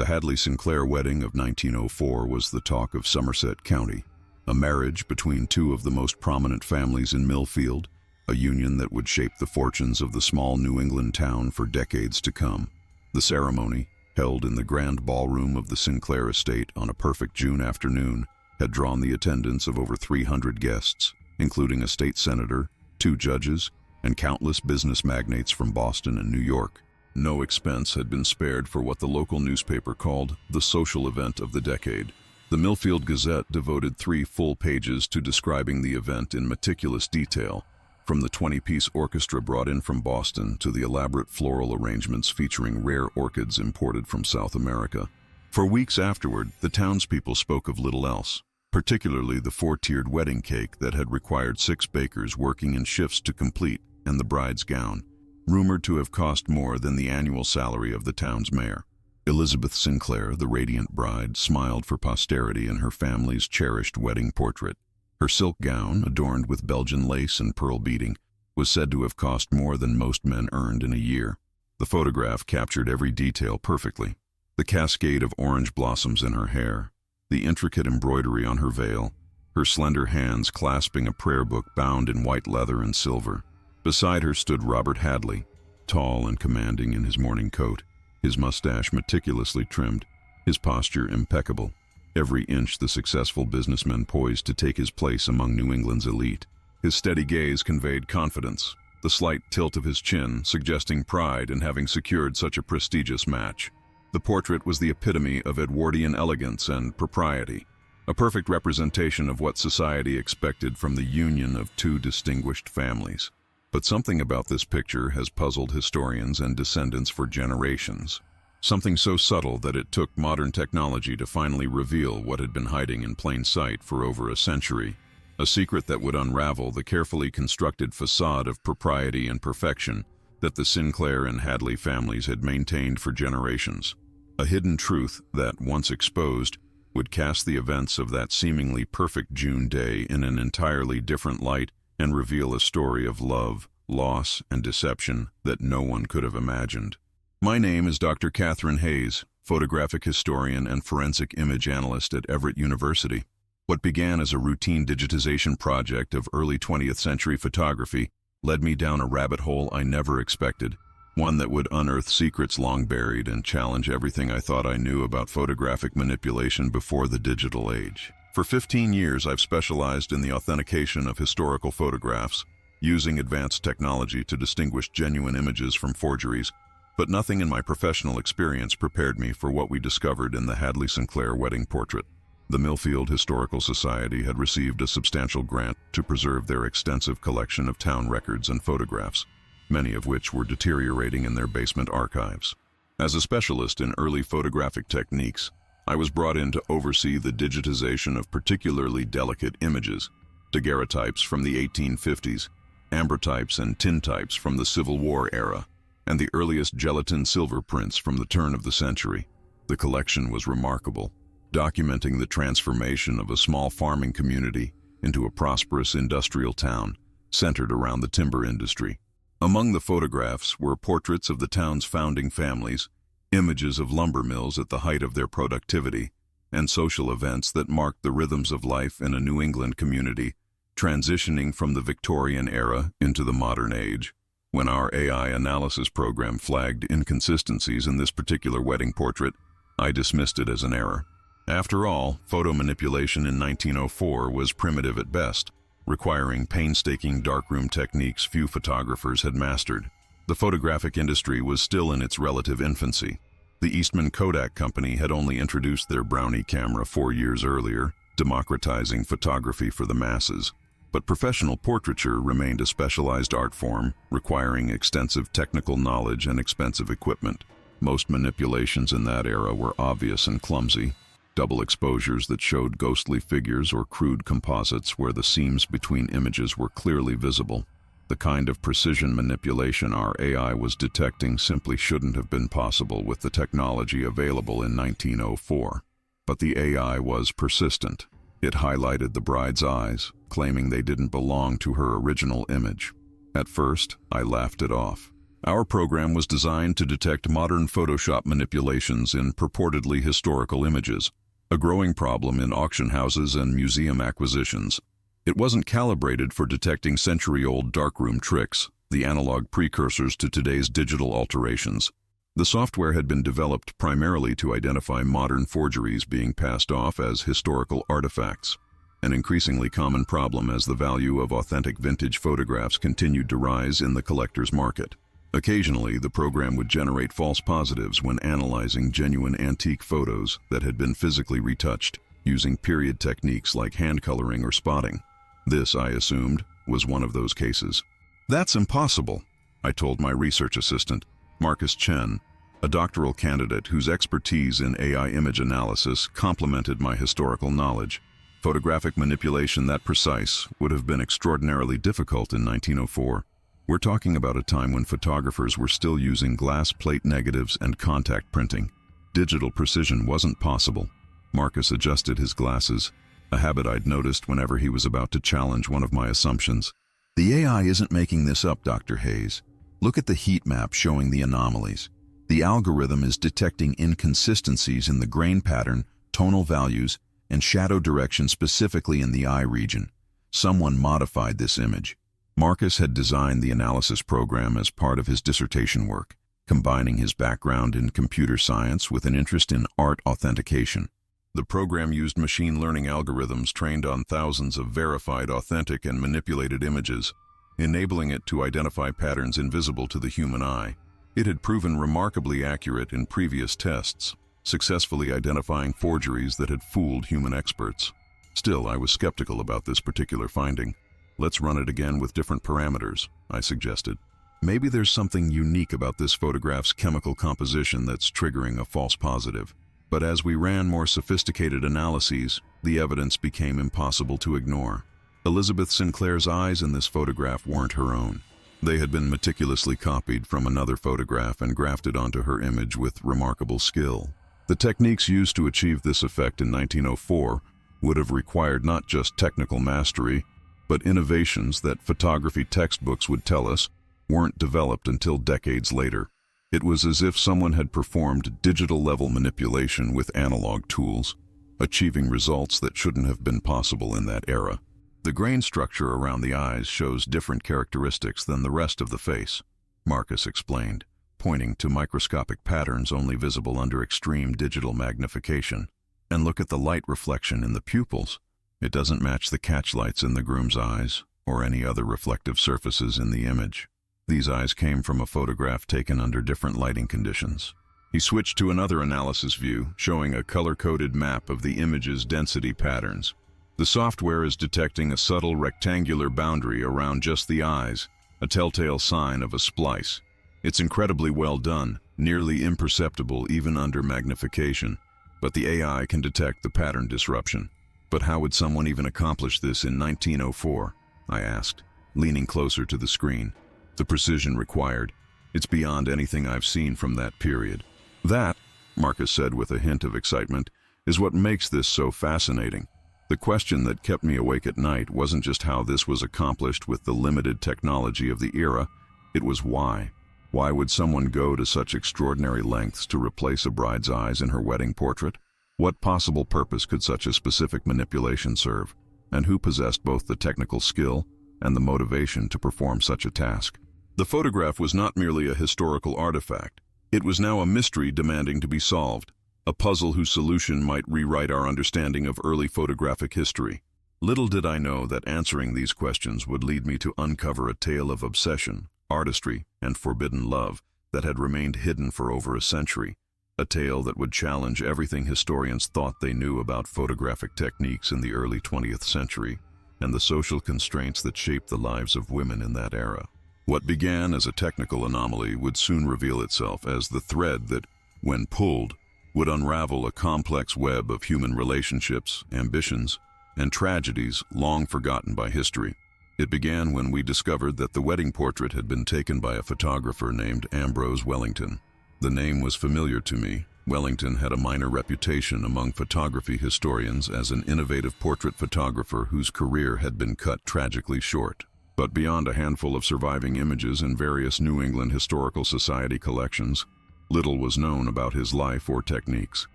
The Hadley Sinclair wedding of 1904 was the talk of Somerset County, a marriage between two of the most prominent families in Millfield, a union that would shape the fortunes of the small New England town for decades to come. The ceremony, held in the grand ballroom of the Sinclair estate on a perfect June afternoon, had drawn the attendance of over 300 guests, including a state senator, 2 judges, and countless business magnates from Boston and New York. No expense had been spared for what the local newspaper called the social event of the decade. The Millfield Gazette devoted 3 full pages to describing the event in meticulous detail, from the 20-piece orchestra brought in from Boston to the elaborate floral arrangements featuring rare orchids imported from South America. For weeks afterward, the townspeople spoke of little else, particularly the 4-tiered wedding cake that had required 6 bakers working in shifts to complete, and the bride's gown, rumored to have cost more than the annual salary of the town's mayor. Elizabeth Sinclair, the radiant bride, smiled for posterity in her family's cherished wedding portrait. Her silk gown, adorned with Belgian lace and pearl beading, was said to have cost more than most men earned in a year. The photograph captured every detail perfectly. The cascade of orange blossoms in her hair, the intricate embroidery on her veil, her slender hands clasping a prayer book bound in white leather and silver. Beside her stood Robert Hadley, tall and commanding in his morning coat, his mustache meticulously trimmed, his posture impeccable, every inch the successful businessman poised to take his place among New England's elite. His steady gaze conveyed confidence, the slight tilt of his chin suggesting pride in having secured such a prestigious match. The portrait was the epitome of Edwardian elegance and propriety, a perfect representation of what society expected from the union of 2 distinguished families. But something about this picture has puzzled historians and descendants for generations. Something so subtle that it took modern technology to finally reveal what had been hiding in plain sight for over a century. A secret that would unravel the carefully constructed facade of propriety and perfection that the Sinclair and Hadley families had maintained for generations. A hidden truth that, once exposed, would cast the events of that seemingly perfect June day in an entirely different light and reveal a story of love, loss, and deception that no one could have imagined. My name is Dr. Catherine Hayes, photographic historian and forensic image analyst at Everett University. What began as a routine digitization project of early 20th century photography led me down a rabbit hole I never expected, one that would unearth secrets long buried and challenge everything I thought I knew about photographic manipulation before the digital age. For 15 years, I've specialized in the authentication of historical photographs, using advanced technology to distinguish genuine images from forgeries, but nothing in my professional experience prepared me for what we discovered in the Hadley Sinclair wedding portrait. The Millfield Historical Society had received a substantial grant to preserve their extensive collection of town records and photographs, many of which were deteriorating in their basement archives. As a specialist in early photographic techniques, I was brought in to oversee the digitization of particularly delicate images, daguerreotypes from the 1850s, ambrotypes and tintypes from the Civil War era, and the earliest gelatin silver prints from the turn of the century. The collection was remarkable, documenting the transformation of a small farming community into a prosperous industrial town centered around the timber industry. Among the photographs were portraits of the town's founding families, images of lumber mills at the height of their productivity, and social events that marked the rhythms of life in a New England community, transitioning from the Victorian era into the modern age. When our AI analysis program flagged inconsistencies in this particular wedding portrait, I dismissed it as an error. After all, photo manipulation in 1904 was primitive at best, requiring painstaking darkroom techniques few photographers had mastered. The photographic industry was still in its relative infancy. The Eastman Kodak Company had only introduced their Brownie camera 4 years earlier, democratizing photography for the masses. But professional portraiture remained a specialized art form, requiring extensive technical knowledge and expensive equipment. Most manipulations in that era were obvious and clumsy, double exposures that showed ghostly figures or crude composites where the seams between images were clearly visible. The kind of precision manipulation our AI was detecting simply shouldn't have been possible with the technology available in 1904. But the AI was persistent. It highlighted the bride's eyes, claiming they didn't belong to her original image. At first, I laughed it off. Our program was designed to detect modern Photoshop manipulations in purportedly historical images, a growing problem in auction houses and museum acquisitions. It wasn't calibrated for detecting century-old darkroom tricks, the analog precursors to today's digital alterations. The software had been developed primarily to identify modern forgeries being passed off as historical artifacts, an increasingly common problem as the value of authentic vintage photographs continued to rise in the collector's market. Occasionally, the program would generate false positives when analyzing genuine antique photos that had been physically retouched, using period techniques like hand coloring or spotting. This, I assumed, was one of those cases. "That's impossible," I told my research assistant, Marcus Chen, a doctoral candidate whose expertise in AI image analysis complemented my historical knowledge. Photographic manipulation that precise would have been extraordinarily difficult in 1904. We're talking about a time when photographers were still using glass plate negatives and contact printing. Digital precision wasn't possible. Marcus adjusted his glasses, a habit I'd noticed whenever he was about to challenge one of my assumptions. "The AI isn't making this up, Dr. Hayes. Look at the heat map showing the anomalies. The algorithm is detecting inconsistencies in the grain pattern, tonal values, and shadow direction specifically in the eye region. Someone modified this image." Marcus had designed the analysis program as part of his dissertation work, combining his background in computer science with an interest in art authentication. The program used machine learning algorithms trained on thousands of verified, authentic, and manipulated images, enabling it to identify patterns invisible to the human eye. It had proven remarkably accurate in previous tests, successfully identifying forgeries that had fooled human experts. Still, I was skeptical about this particular finding. "Let's run it again with different parameters," I suggested. "Maybe there's something unique about this photograph's chemical composition that's triggering a false positive." But as we ran more sophisticated analyses, the evidence became impossible to ignore. Elizabeth Sinclair's eyes in this photograph weren't her own. They had been meticulously copied from another photograph and grafted onto her image with remarkable skill. The techniques used to achieve this effect in 1904 would have required not just technical mastery, but innovations that photography textbooks would tell us weren't developed until decades later. It was as if someone had performed digital-level manipulation with analog tools, achieving results that shouldn't have been possible in that era. "The grain structure around the eyes shows different characteristics than the rest of the face," Marcus explained, pointing to microscopic patterns only visible under extreme digital magnification. "And look at the light reflection in the pupils. It doesn't match the catchlights in the groom's eyes or any other reflective surfaces in the image. These eyes came from a photograph taken under different lighting conditions." He switched to another analysis view, showing a color-coded map of the image's density patterns. "The software is detecting a subtle rectangular boundary around just the eyes, a telltale sign of a splice. It's incredibly well done, nearly imperceptible even under magnification, but the AI can detect the pattern disruption." "But how would someone even accomplish this in 1904? I asked, leaning closer to the screen. "The precision required. It's beyond anything I've seen from that period." "That," Marcus said with a hint of excitement, "is what makes this so fascinating. The question that kept me awake at night wasn't just how this was accomplished with the limited technology of the era, it was why. Why would someone go to such extraordinary lengths to replace a bride's eyes in her wedding portrait? What possible purpose could such a specific manipulation serve? And who possessed both the technical skill and the motivation to perform such a task?" The photograph was not merely a historical artifact. It was now a mystery demanding to be solved, a puzzle whose solution might rewrite our understanding of early photographic history. Little did I know that answering these questions would lead me to uncover a tale of obsession, artistry, and forbidden love that had remained hidden for over a century, a tale that would challenge everything historians thought they knew about photographic techniques in the early 20th century and the social constraints that shaped the lives of women in that era. What began as a technical anomaly would soon reveal itself as the thread that, when pulled, would unravel a complex web of human relationships, ambitions, and tragedies long forgotten by history. It began when we discovered that the wedding portrait had been taken by a photographer named Ambrose Wellington. The name was familiar to me. Wellington had a minor reputation among photography historians as an innovative portrait photographer whose career had been cut tragically short. But beyond a handful of surviving images in various New England Historical Society collections, little was known about his life or techniques.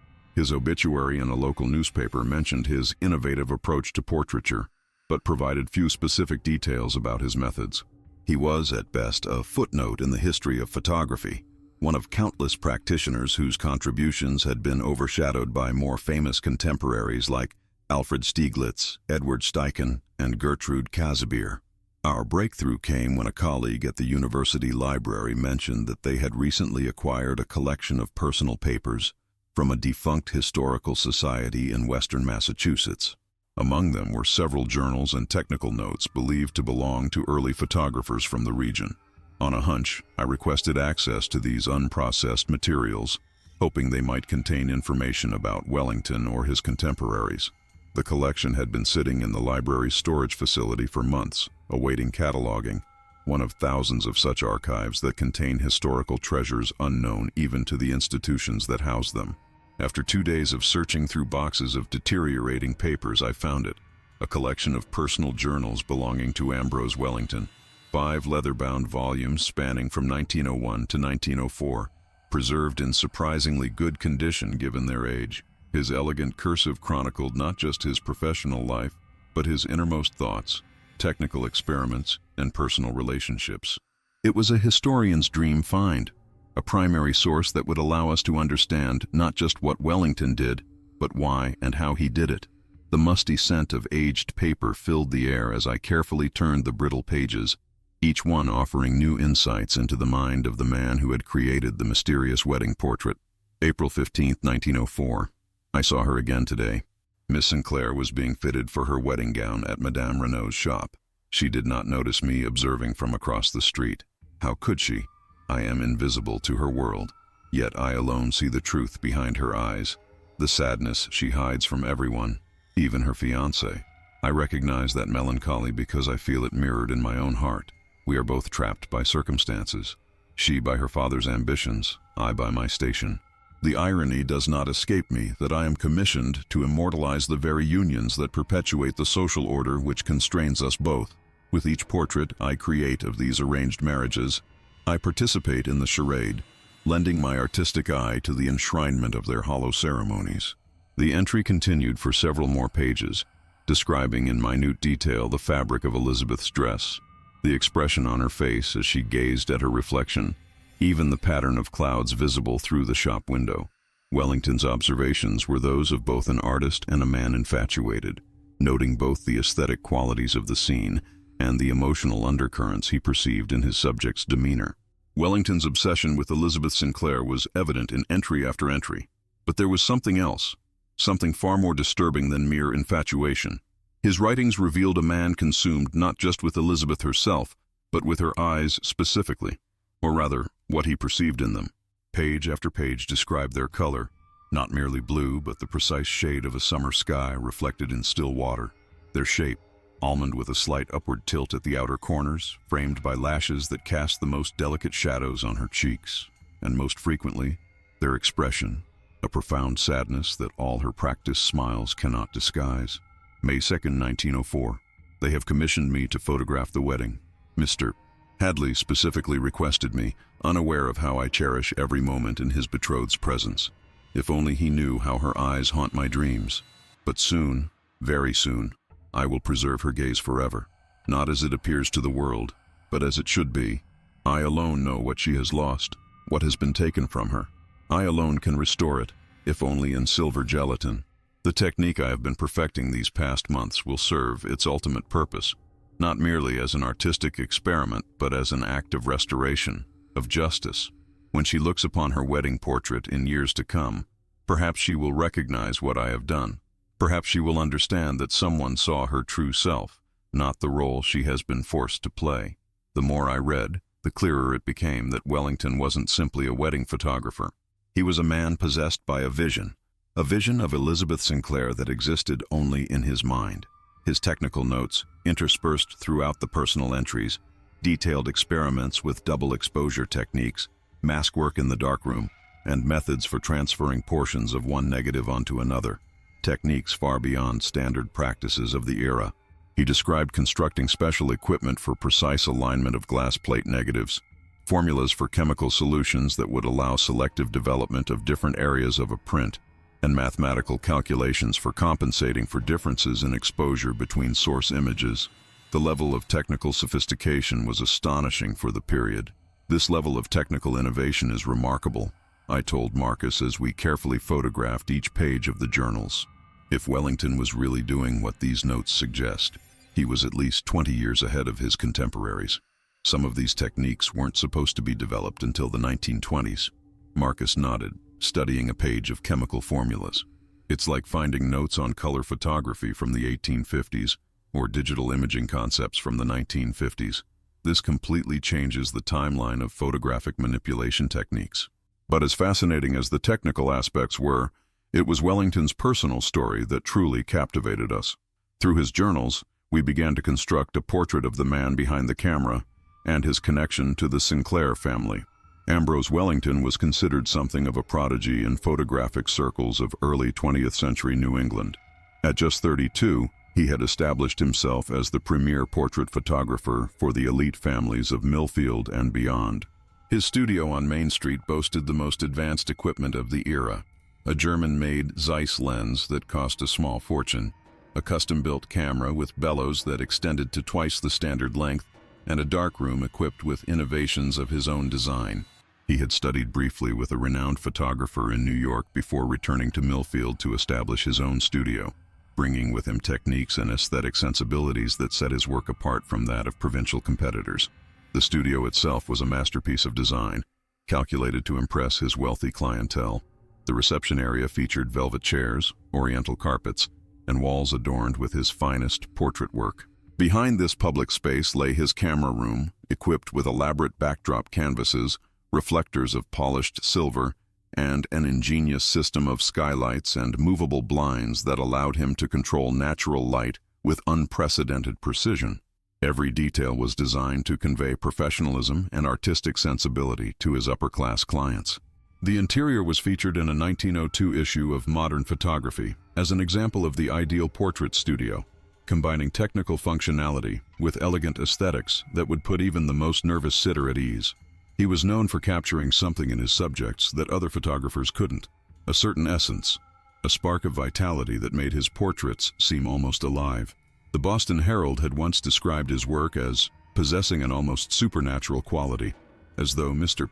His obituary in a local newspaper mentioned his innovative approach to portraiture, but provided few specific details about his methods. He was, at best, a footnote in the history of photography, one of countless practitioners whose contributions had been overshadowed by more famous contemporaries like Alfred Stieglitz, Edward Steichen, and Gertrude Casimir. Our breakthrough came when a colleague at the university library mentioned that they had recently acquired a collection of personal papers from a defunct historical society in western Massachusetts. Among them were several journals and technical notes believed to belong to early photographers from the region. On a hunch, I requested access to these unprocessed materials, hoping they might contain information about Wellington or his contemporaries. The collection had been sitting in the library's storage facility for months, awaiting cataloging, one of thousands of such archives that contain historical treasures unknown even to the institutions that house them. After 2 days of searching through boxes of deteriorating papers, I found it, a collection of personal journals belonging to Ambrose Wellington, 5 leather-bound volumes spanning from 1901 to 1904, preserved in surprisingly good condition given their age. His elegant cursive chronicled not just his professional life, but his innermost thoughts, technical experiments, and personal relationships. It was a historian's dream find, a primary source that would allow us to understand not just what Wellington did, but why and how he did it. The musty scent of aged paper filled the air as I carefully turned the brittle pages, each one offering new insights into the mind of the man who had created the mysterious wedding portrait. April 15, 1904. I saw her again today. Miss Sinclair was being fitted for her wedding gown at Madame Renaud's shop. She did not notice me observing from across the street. How could she? I am invisible to her world, yet I alone see the truth behind her eyes, the sadness she hides from everyone, even her fiancé. I recognize that melancholy because I feel it mirrored in my own heart. We are both trapped by circumstances. She by her father's ambitions, I by my station. The irony does not escape me that I am commissioned to immortalize the very unions that perpetuate the social order which constrains us both. With each portrait I create of these arranged marriages, I participate in the charade, lending my artistic eye to the enshrinement of their hollow ceremonies. The entry continued for several more pages, describing in minute detail the fabric of Elizabeth's dress, the expression on her face as she gazed at her reflection, even the pattern of clouds visible through the shop window. Wellington's observations were those of both an artist and a man infatuated, noting both the aesthetic qualities of the scene and the emotional undercurrents he perceived in his subject's demeanor. Wellington's obsession with Elizabeth Sinclair was evident in entry after entry, but there was something else, something far more disturbing than mere infatuation. His writings revealed a man consumed not just with Elizabeth herself, but with her eyes specifically, or rather, what he perceived in them. Page after page described their color, not merely blue, but the precise shade of a summer sky reflected in still water. Their shape, almond with a slight upward tilt at the outer corners, framed by lashes that cast the most delicate shadows on her cheeks, and most frequently, their expression, a profound sadness that all her practiced smiles cannot disguise. May 2nd, 1904. They have commissioned me to photograph the wedding. Mr. Hadley specifically requested me, unaware of how I cherish every moment in his betrothed's presence. If only he knew how her eyes haunt my dreams. But soon, very soon, I will preserve her gaze forever, not as it appears to the world, but as it should be. I alone know what she has lost, what has been taken from her. I alone can restore it, if only in silver gelatin. The technique I have been perfecting these past months will serve its ultimate purpose, not merely as an artistic experiment, but as an act of restoration, of justice. When she looks upon her wedding portrait in years to come, perhaps she will recognize what I have done. Perhaps she will understand that someone saw her true self, not the role she has been forced to play. The more I read, the clearer it became that Wellington wasn't simply a wedding photographer. He was a man possessed by a vision of Elizabeth Sinclair that existed only in his mind. His technical notes, interspersed throughout the personal entries, detailed experiments with double exposure techniques, mask work in the darkroom, and methods for transferring portions of one negative onto another, techniques far beyond standard practices of the era. He described constructing special equipment for precise alignment of glass plate negatives, formulas for chemical solutions that would allow selective development of different areas of a print, and mathematical calculations for compensating for differences in exposure between source images. The level of technical sophistication was astonishing for the period. "This level of technical innovation is remarkable," I told Marcus as we carefully photographed each page of the journals. If Wellington was really doing what these notes suggest, he was at least 20 years ahead of his contemporaries. Some of these techniques weren't supposed to be developed until the 1920s. Marcus nodded, studying a page of chemical formulas. "It's like finding notes on color photography from the 1850s, or digital imaging concepts from the 1950s. This completely changes the timeline of photographic manipulation techniques." But as fascinating as the technical aspects were, it was Wellington's personal story that truly captivated us. Through his journals, we began to construct a portrait of the man behind the camera and his connection to the Sinclair family. Ambrose Wellington was considered something of a prodigy in photographic circles of early 20th century New England. At just 32, he had established himself as the premier portrait photographer for the elite families of Millfield and beyond. His studio on Main Street boasted the most advanced equipment of the era: a German-made Zeiss lens that cost a small fortune, a custom-built camera with bellows that extended to twice the standard length, and a darkroom equipped with innovations of his own design. He had studied briefly with a renowned photographer in New York before returning to Millfield to establish his own studio, bringing with him techniques and aesthetic sensibilities that set his work apart from that of provincial competitors. The studio itself was a masterpiece of design, calculated to impress his wealthy clientele. The reception area featured velvet chairs, oriental carpets, and walls adorned with his finest portrait work. Behind this public space lay his camera room, equipped with elaborate backdrop canvases, reflectors of polished silver, and an ingenious system of skylights and movable blinds that allowed him to control natural light with unprecedented precision. Every detail was designed to convey professionalism and artistic sensibility to his upper-class clients. The interior was featured in a 1902 issue of Modern Photography as an example of the ideal portrait studio, combining technical functionality with elegant aesthetics that would put even the most nervous sitter at ease. He was known for capturing something in his subjects that other photographers couldn't: a certain essence, a spark of vitality that made his portraits seem almost alive. The Boston Herald had once described his work as possessing an almost supernatural quality, as though Mr.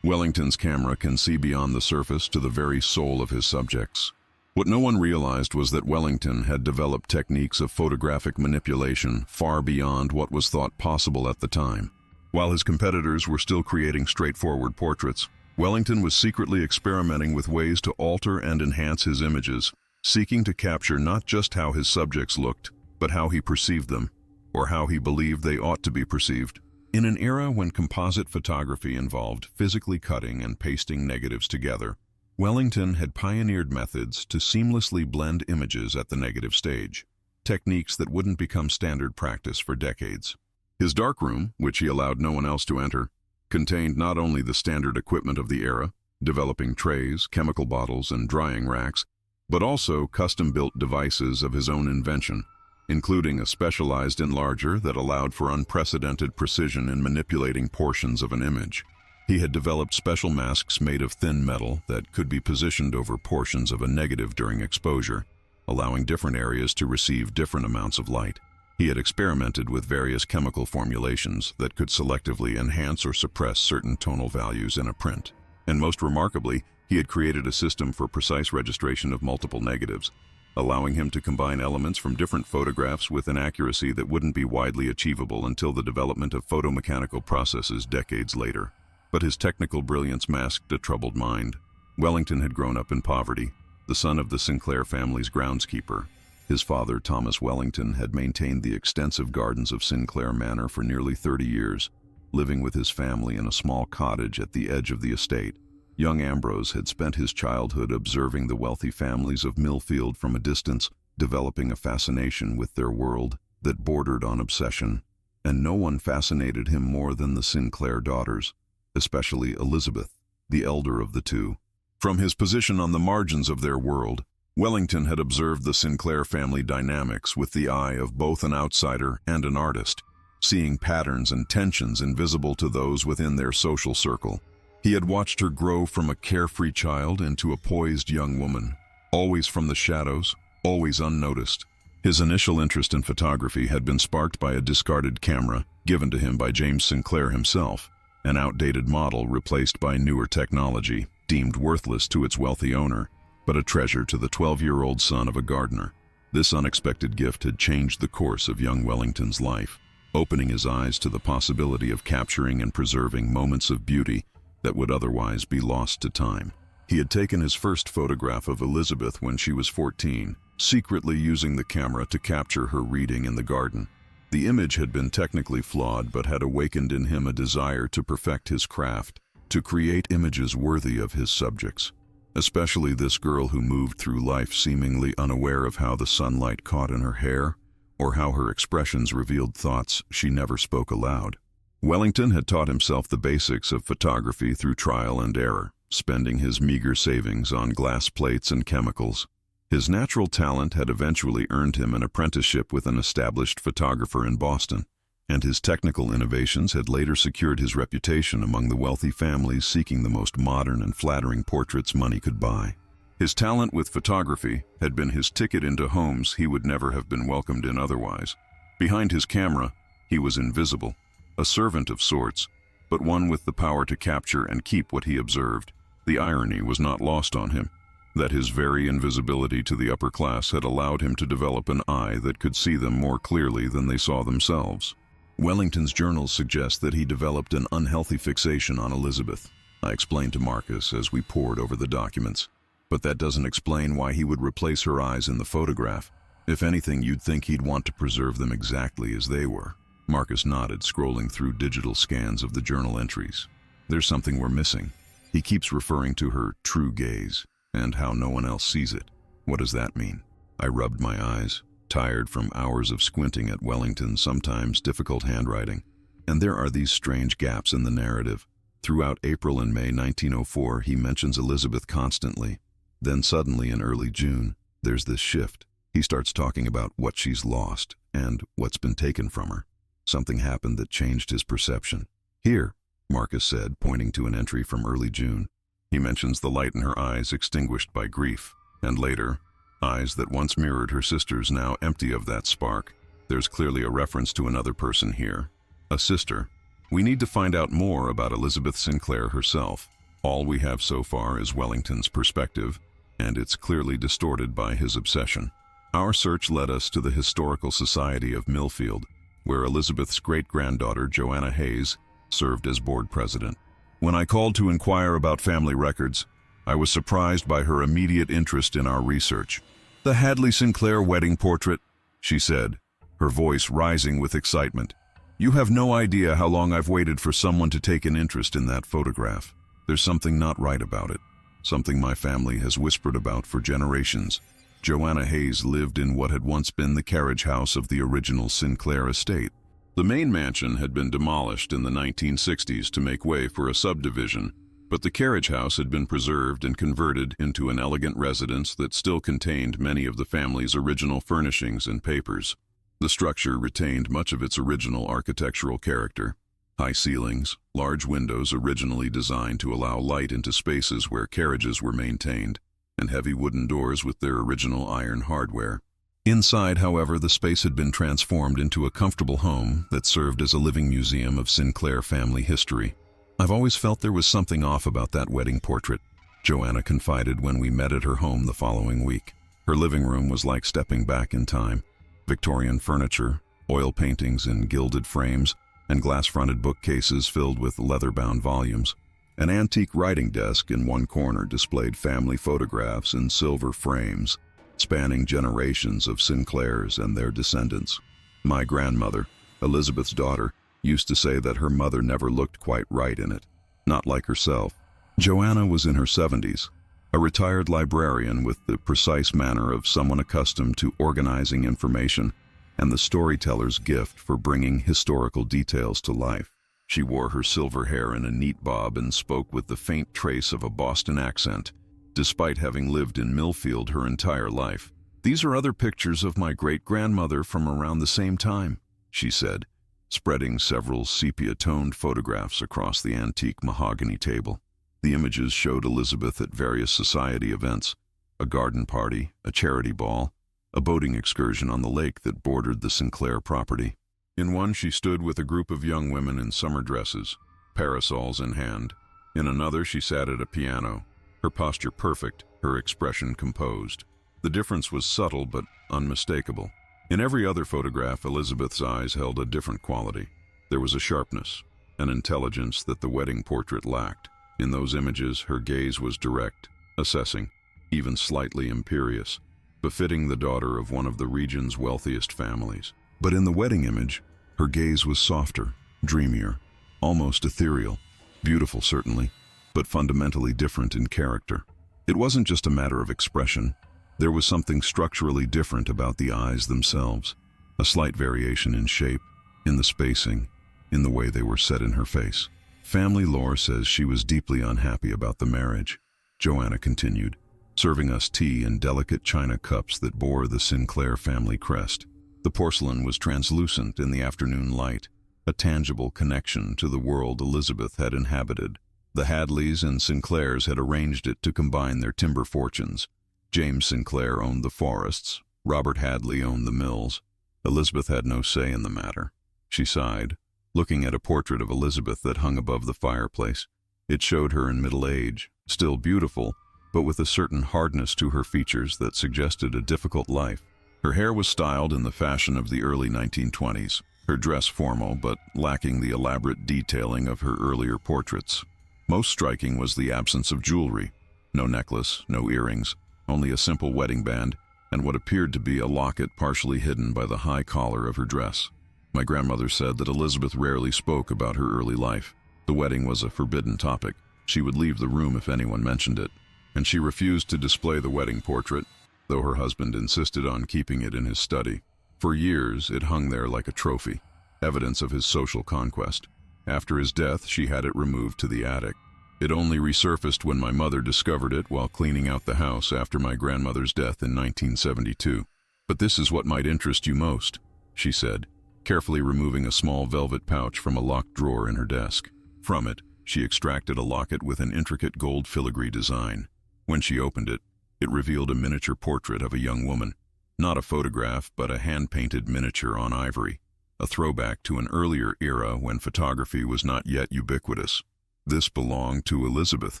Wellington's camera can see beyond the surface to the very soul of his subjects. What no one realized was that Wellington had developed techniques of photographic manipulation far beyond what was thought possible at the time. While his competitors were still creating straightforward portraits, Wellington was secretly experimenting with ways to alter and enhance his images, seeking to capture not just how his subjects looked, but how he perceived them, or how he believed they ought to be perceived. In an era when composite photography involved physically cutting and pasting negatives together, Wellington had pioneered methods to seamlessly blend images at the negative stage, techniques that wouldn't become standard practice for decades. His darkroom, which he allowed no one else to enter, contained not only the standard equipment of the era, developing trays, chemical bottles, and drying racks, but also custom-built devices of his own invention, including a specialized enlarger that allowed for unprecedented precision in manipulating portions of an image. He had developed special masks made of thin metal that could be positioned over portions of a negative during exposure, allowing different areas to receive different amounts of light. He had experimented with various chemical formulations that could selectively enhance or suppress certain tonal values in a print. And most remarkably, he had created a system for precise registration of multiple negatives, allowing him to combine elements from different photographs with an accuracy that wouldn't be widely achievable until the development of photomechanical processes decades later. But his technical brilliance masked a troubled mind. Wellington had grown up in poverty, the son of the Sinclair family's groundskeeper. His father, Thomas Wellington, had maintained the extensive gardens of Sinclair Manor for nearly 30 years, living with his family in a small cottage at the edge of the estate. Young Ambrose had spent his childhood observing the wealthy families of Millfield from a distance, developing a fascination with their world that bordered on obsession. And no one fascinated him more than the Sinclair daughters, especially Elizabeth, the elder of the two. From his position on the margins of their world, Wellington had observed the Sinclair family dynamics with the eye of both an outsider and an artist, seeing patterns and tensions invisible to those within their social circle. He had watched her grow from a carefree child into a poised young woman, always from the shadows, always unnoticed. His initial interest in photography had been sparked by a discarded camera given to him by James Sinclair himself, an outdated model replaced by newer technology, deemed worthless to its wealthy owner, but a treasure to the 12-year-old son of a gardener. This unexpected gift had changed the course of young Wellington's life, opening his eyes to the possibility of capturing and preserving moments of beauty that would otherwise be lost to time. He had taken his first photograph of Elizabeth when she was 14, secretly using the camera to capture her reading in the garden. The image had been technically flawed but had awakened in him a desire to perfect his craft, to create images worthy of his subjects. Especially this girl who moved through life seemingly unaware of how the sunlight caught in her hair, or how her expressions revealed thoughts she never spoke aloud. Wellington had taught himself the basics of photography through trial and error, spending his meager savings on glass plates and chemicals. His natural talent had eventually earned him an apprenticeship with an established photographer in Boston, and his technical innovations had later secured his reputation among the wealthy families seeking the most modern and flattering portraits money could buy. His talent with photography had been his ticket into homes he would never have been welcomed in otherwise. Behind his camera, he was invisible, a servant of sorts, but one with the power to capture and keep what he observed. The irony was not lost on him, that his very invisibility to the upper class had allowed him to develop an eye that could see them more clearly than they saw themselves. Wellington's journals suggest that he developed an unhealthy fixation on Elizabeth, I explained to Marcus as we pored over the documents. But that doesn't explain why he would replace her eyes in the photograph. If anything, you'd think he'd want to preserve them exactly as they were. Marcus nodded, scrolling through digital scans of the journal entries. There's something we're missing. He keeps referring to her true gaze, and how no one else sees it. What does that mean? I rubbed my eyes, tired from hours of squinting at Wellington's sometimes difficult handwriting. And there are these strange gaps in the narrative. Throughout April and May 1904, he mentions Elizabeth constantly. Then suddenly in early June, there's this shift. He starts talking about what she's lost and what's been taken from her. Something happened that changed his perception. Here, Marcus said, pointing to an entry from early June. He mentions the light in her eyes extinguished by grief, and later, eyes that once mirrored her sister's now empty of that spark. There's clearly a reference to another person here, a sister. We need to find out more about Elizabeth Sinclair herself. All we have so far is Wellington's perspective, and it's clearly distorted by his obsession. Our search led us to the Historical Society of Millfield, where Elizabeth's great-granddaughter, Joanna Hayes, served as board president. When I called to inquire about family records, I was surprised by her immediate interest in our research. "The Hadley Sinclair wedding portrait," she said, her voice rising with excitement. "You have no idea how long I've waited for someone to take an interest in that photograph. There's something not right about it, something my family has whispered about for generations." Joanna Hayes lived in what had once been the carriage house of the original Sinclair estate. The main mansion had been demolished in the 1960s to make way for a subdivision, but the carriage house had been preserved and converted into an elegant residence that still contained many of the family's original furnishings and papers. The structure retained much of its original architectural character. High ceilings, large windows originally designed to allow light into spaces where carriages were maintained, and heavy wooden doors with their original iron hardware. Inside, however, the space had been transformed into a comfortable home that served as a living museum of Sinclair family history. "I've always felt there was something off about that wedding portrait," Joanna confided when we met at her home the following week. Her living room was like stepping back in time. Victorian furniture, oil paintings in gilded frames, and glass-fronted bookcases filled with leather-bound volumes. An antique writing desk in one corner displayed family photographs in silver frames, spanning generations of Sinclairs and their descendants. My grandmother, Elizabeth's daughter, used to say that her mother never looked quite right in it, not like herself. Joanna was in her 70s, a retired librarian with the precise manner of someone accustomed to organizing information and the storyteller's gift for bringing historical details to life. She wore her silver hair in a neat bob and spoke with the faint trace of a Boston accent, despite having lived in Millfield her entire life. "These are other pictures of my great-grandmother from around the same time," she said, spreading several sepia-toned photographs across the antique mahogany table. The images showed Elizabeth at various society events, a garden party, a charity ball, a boating excursion on the lake that bordered the Sinclair property. In one, she stood with a group of young women in summer dresses, parasols in hand. In another, she sat at a piano, her posture perfect, her expression composed. The difference was subtle but unmistakable. In every other photograph, Elizabeth's eyes held a different quality. There was a sharpness, an intelligence that the wedding portrait lacked. In those images, her gaze was direct, assessing, even slightly imperious, befitting the daughter of one of the region's wealthiest families. But in the wedding image, her gaze was softer, dreamier, almost ethereal, beautiful certainly, but fundamentally different in character. It wasn't just a matter of expression. There was something structurally different about the eyes themselves, a slight variation in shape, in the spacing, in the way they were set in her face. "Family lore says she was deeply unhappy about the marriage," Joanna continued, serving us tea in delicate china cups that bore the Sinclair family crest. The porcelain was translucent in the afternoon light, a tangible connection to the world Elizabeth had inhabited. The Hadleys and Sinclairs had arranged it to combine their timber fortunes. James Sinclair owned the forests, Robert Hadley owned the mills. Elizabeth had no say in the matter. She sighed, looking at a portrait of Elizabeth that hung above the fireplace. It showed her in middle age, still beautiful, but with a certain hardness to her features that suggested a difficult life. Her hair was styled in the fashion of the early 1920s, her dress formal but lacking the elaborate detailing of her earlier portraits. Most striking was the absence of jewelry. No necklace, no earrings, only a simple wedding band, and what appeared to be a locket partially hidden by the high collar of her dress. My grandmother said that Elizabeth rarely spoke about her early life. The wedding was a forbidden topic. She would leave the room if anyone mentioned it, and she refused to display the wedding portrait, though her husband insisted on keeping it in his study. For years, it hung there like a trophy, evidence of his social conquest. After his death, she had it removed to the attic. It only resurfaced when my mother discovered it while cleaning out the house after my grandmother's death in 1972. "But this is what might interest you most," she said, carefully removing a small velvet pouch from a locked drawer in her desk. From it, she extracted a locket with an intricate gold filigree design. When she opened it, it revealed a miniature portrait of a young woman. Not a photograph, but a hand-painted miniature on ivory, a throwback to an earlier era when photography was not yet ubiquitous. This belonged to Elizabeth.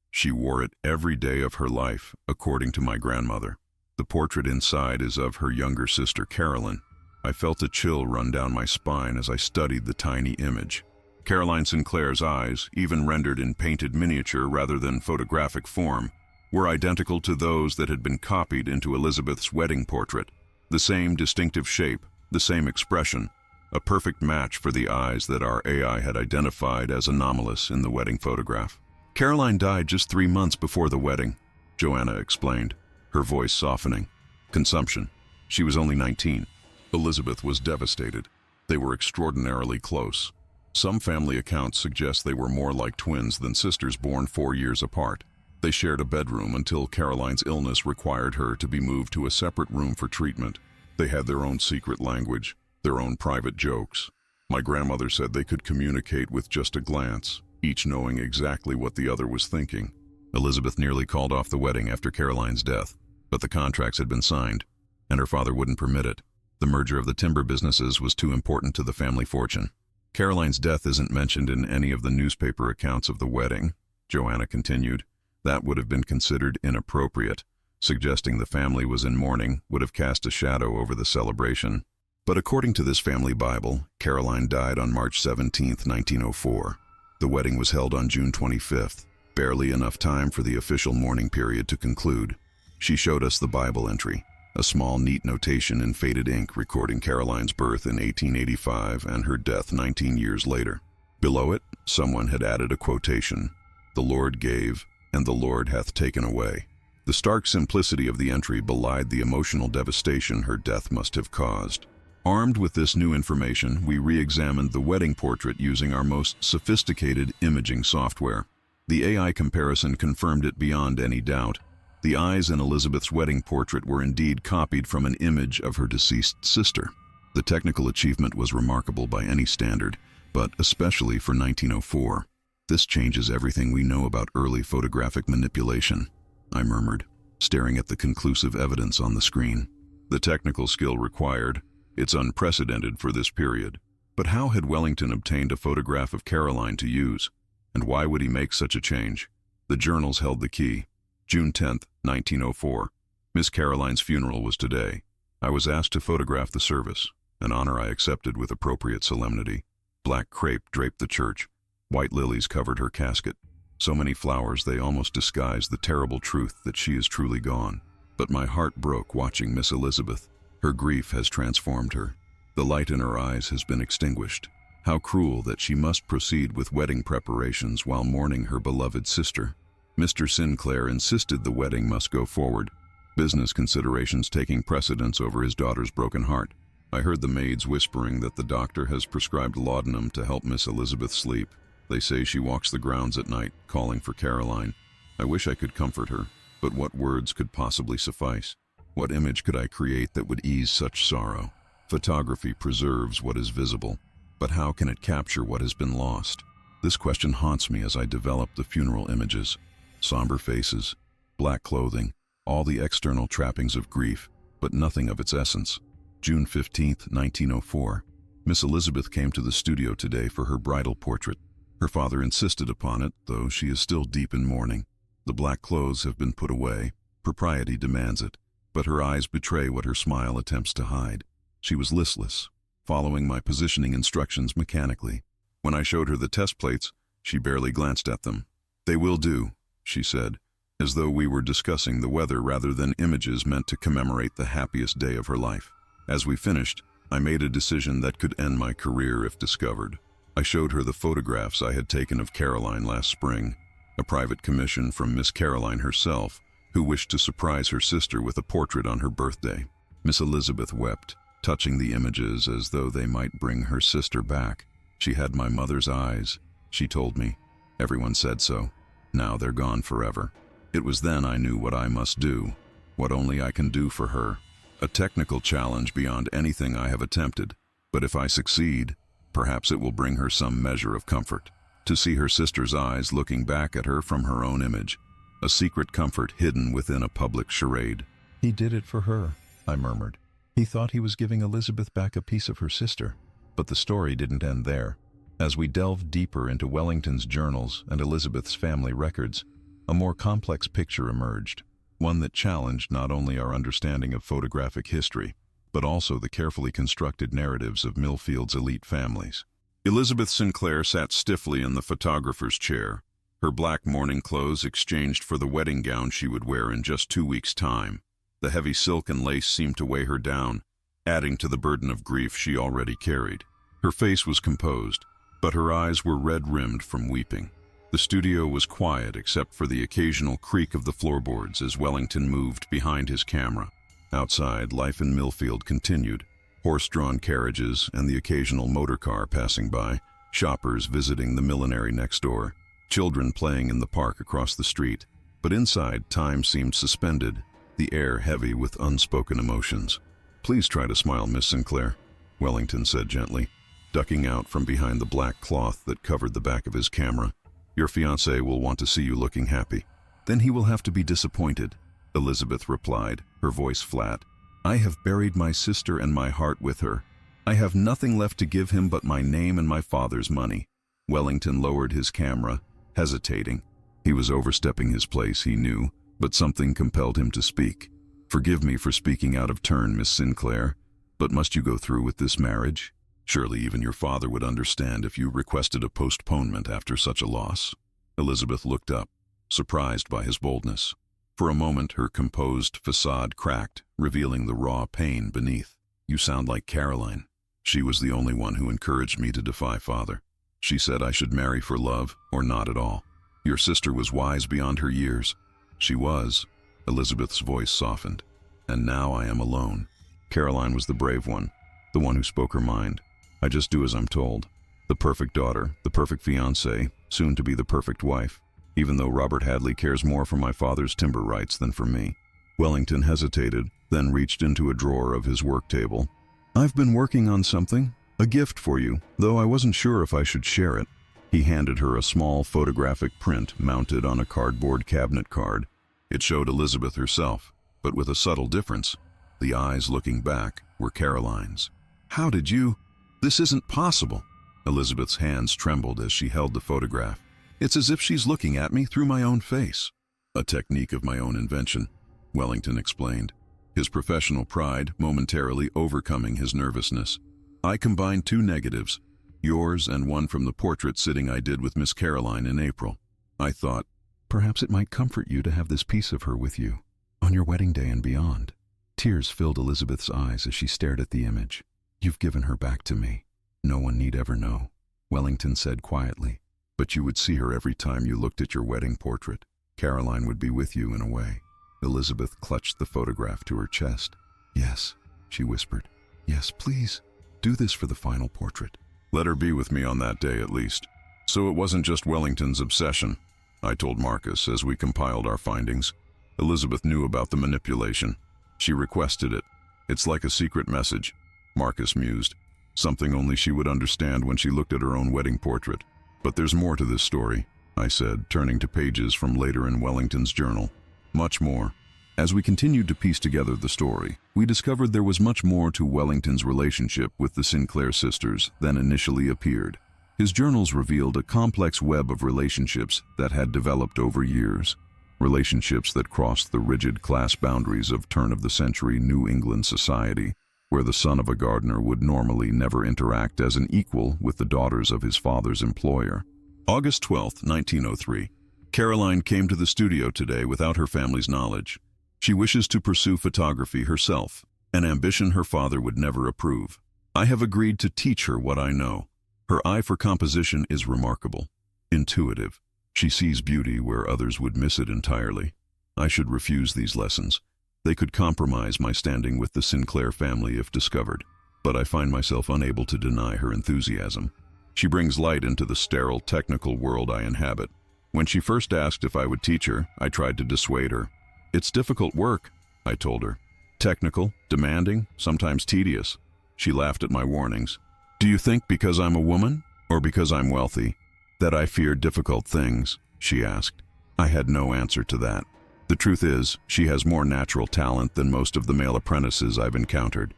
She wore it every day of her life, according to my grandmother. The portrait inside is of her younger sister, Caroline. I felt a chill run down my spine as I studied the tiny image. Caroline Sinclair's eyes, even rendered in painted miniature rather than photographic form, were identical to those that had been copied into Elizabeth's wedding portrait. The same distinctive shape, the same expression, a perfect match for the eyes that our AI had identified as anomalous in the wedding photograph. "Caroline died just 3 months before the wedding," Joanna explained, her voice softening. "Consumption. She was only 19. Elizabeth was devastated. They were extraordinarily close. Some family accounts suggest they were more like twins than sisters born 4 years apart. They shared a bedroom until Caroline's illness required her to be moved to a separate room for treatment. They had their own secret language, their own private jokes. My grandmother said they could communicate with just a glance, each knowing exactly what the other was thinking. Elizabeth nearly called off the wedding after Caroline's death, but the contracts had been signed, and her father wouldn't permit it. The merger of the timber businesses was too important to the family fortune. Caroline's death isn't mentioned in any of the newspaper accounts of the wedding," Joanna continued. "That would have been considered inappropriate. Suggesting the family was in mourning would have cast a shadow over the celebration. But according to this family Bible, Caroline died on March 17, 1904. The wedding was held on June 25th, barely enough time for the official mourning period to conclude. She showed us the Bible entry, a small neat notation in faded ink recording Caroline's birth in 1885 and her death 19 years later. Below it, someone had added a quotation, "The Lord gave, and the Lord hath taken away." The stark simplicity of the entry belied the emotional devastation her death must have caused. Armed with this new information, we re-examined the wedding portrait using our most sophisticated imaging software. The AI comparison confirmed it beyond any doubt. The eyes in Elizabeth's wedding portrait were indeed copied from an image of her deceased sister. The technical achievement was remarkable by any standard, but especially for 1904. "This changes everything we know about early photographic manipulation," I murmured, staring at the conclusive evidence on the screen. "The technical skill required, it's unprecedented for this period." But how had Wellington obtained a photograph of Caroline to use? And why would he make such a change? The journals held the key. June 10th, 1904. Miss Caroline's funeral was today. I was asked to photograph the service, an honor I accepted with appropriate solemnity. Black crepe draped the church. White lilies covered her casket. So many flowers they almost disguised the terrible truth that she is truly gone. But my heart broke watching Miss Elizabeth. Her grief has transformed her. The light in her eyes has been extinguished. How cruel that she must proceed with wedding preparations while mourning her beloved sister. Mr. Sinclair insisted the wedding must go forward, business considerations taking precedence over his daughter's broken heart. I heard the maids whispering that the doctor has prescribed laudanum to help Miss Elizabeth sleep. They say she walks the grounds at night, calling for Caroline. I wish I could comfort her, but what words could possibly suffice? What image could I create that would ease such sorrow? Photography preserves what is visible, but how can it capture what has been lost? This question haunts me as I develop the funeral images. Somber faces, black clothing, all the external trappings of grief, but nothing of its essence. June 15th, 1904. Miss Elizabeth came to the studio today for her bridal portrait. Her father insisted upon it, though she is still deep in mourning. The black clothes have been put away. Propriety demands it, but her eyes betray what her smile attempts to hide. She was listless, following my positioning instructions mechanically. When I showed her the test plates, she barely glanced at them. "They will do," she said, as though we were discussing the weather rather than images meant to commemorate the happiest day of her life. As we finished, I made a decision that could end my career if discovered. I showed her the photographs I had taken of Caroline last spring, a private commission from Miss Caroline herself, who wished to surprise her sister with a portrait on her birthday. Miss Elizabeth wept, touching the images as though they might bring her sister back. She had my mother's eyes, she told me. Everyone said so. Now they're gone forever. It was then I knew what I must do, what only I can do for her. A technical challenge beyond anything I have attempted, but if I succeed, perhaps it will bring her some measure of comfort. To see her sister's eyes looking back at her from her own image, a secret comfort hidden within a public charade. "He did it for her," I murmured. He thought he was giving Elizabeth back a piece of her sister. But the story didn't end there. As we delved deeper into Wellington's journals and Elizabeth's family records, a more complex picture emerged, one that challenged not only our understanding of photographic history, but also the carefully constructed narratives of Millfield's elite families. Elizabeth Sinclair sat stiffly in the photographer's chair, her black mourning clothes exchanged for the wedding gown she would wear in just 2 weeks' time. The heavy silk and lace seemed to weigh her down, adding to the burden of grief she already carried. Her face was composed, but her eyes were red-rimmed from weeping. The studio was quiet except for the occasional creak of the floorboards as Wellington moved behind his camera. Outside, life in Millfield continued. Horse-drawn carriages and the occasional motor car passing by, shoppers visiting the millinery next door, children playing in the park across the street. But inside, time seemed suspended, the air heavy with unspoken emotions. "Please try to smile, Miss Sinclair," Wellington said gently, ducking out from behind the black cloth that covered the back of his camera. "Your fiancé will want to see you looking happy." "Then he will have to be disappointed," Elizabeth replied, her voice flat. "I have buried my sister and my heart with her. I have nothing left to give him but my name and my father's money." Wellington lowered his camera, hesitating. He was overstepping his place, he knew, but something compelled him to speak. "Forgive me for speaking out of turn, Miss Sinclair, but must you go through with this marriage? Surely even your father would understand if you requested a postponement after such a loss." Elizabeth looked up, surprised by his boldness. For a moment, her composed facade cracked, revealing the raw pain beneath. "You sound like Caroline. She was the only one who encouraged me to defy father. She said I should marry for love or not at all. Your sister was wise beyond her years." "She was." Elizabeth's voice softened. "And now I am alone. Caroline was the brave one, the one who spoke her mind. I just do as I'm told. The perfect daughter, the perfect fiancée, soon to be the perfect wife. even though Robert Hadley cares more for my father's timber rights than for me." Wellington hesitated, then reached into a drawer of his work table. "I've been working on something, a gift for you, though I wasn't sure if I should share it." He handed her a small photographic print mounted on a cardboard cabinet card. It showed Elizabeth herself, but with a subtle difference. The eyes looking back were Caroline's. "How did you? This isn't possible." Elizabeth's hands trembled as she held the photograph. "It's as if she's looking at me through my own face." "A technique of my own invention," Wellington explained, his professional pride momentarily overcoming his nervousness. "I combined two negatives, yours and one from the portrait sitting I did with Miss Caroline in April. I thought, perhaps it might comfort you to have this piece of her with you, on your wedding day and beyond." Tears filled Elizabeth's eyes as she stared at the image. "You've given her back to me. No one need ever know," Wellington said quietly. "But you would see her every time you looked at your wedding portrait. Caroline would be with you in a way." Elizabeth clutched the photograph to her chest. "Yes," she whispered. "Yes, please, do this for the final portrait." "Let her be with me on that day at least." "So it wasn't just Wellington's obsession," I told Marcus as we compiled our findings. "Elizabeth knew about the manipulation. She requested it. It's like a secret message," Marcus mused. "Something only she would understand when she looked at her own wedding portrait. But there's more to this story," I said, turning to pages from later in Wellington's journal. "Much more." As we continued to piece together the story, we discovered there was much more to Wellington's relationship with the Sinclair sisters than initially appeared. His journals revealed a complex web of relationships that had developed over years. Relationships that crossed the rigid class boundaries of turn-of-the-century New England society, where the son of a gardener would normally never interact as an equal with the daughters of his father's employer. August 12, 1903. Caroline came to the studio today without her family's knowledge. She wishes to pursue photography herself, an ambition her father would never approve. I have agreed to teach her what I know. Her eye for composition is remarkable, intuitive. She sees beauty where others would miss it entirely. I should refuse these lessons. They could compromise my standing with the Sinclair family if discovered, but I find myself unable to deny her enthusiasm. She brings light into the sterile, technical world I inhabit. When she first asked if I would teach her, I tried to dissuade her. "It's difficult work," I told her. "Technical, demanding, sometimes tedious." She laughed at my warnings. "Do you think because I'm a woman, or because I'm wealthy, that I fear difficult things?" she asked. I had no answer to that. The truth is, she has more natural talent than most of the male apprentices I've encountered.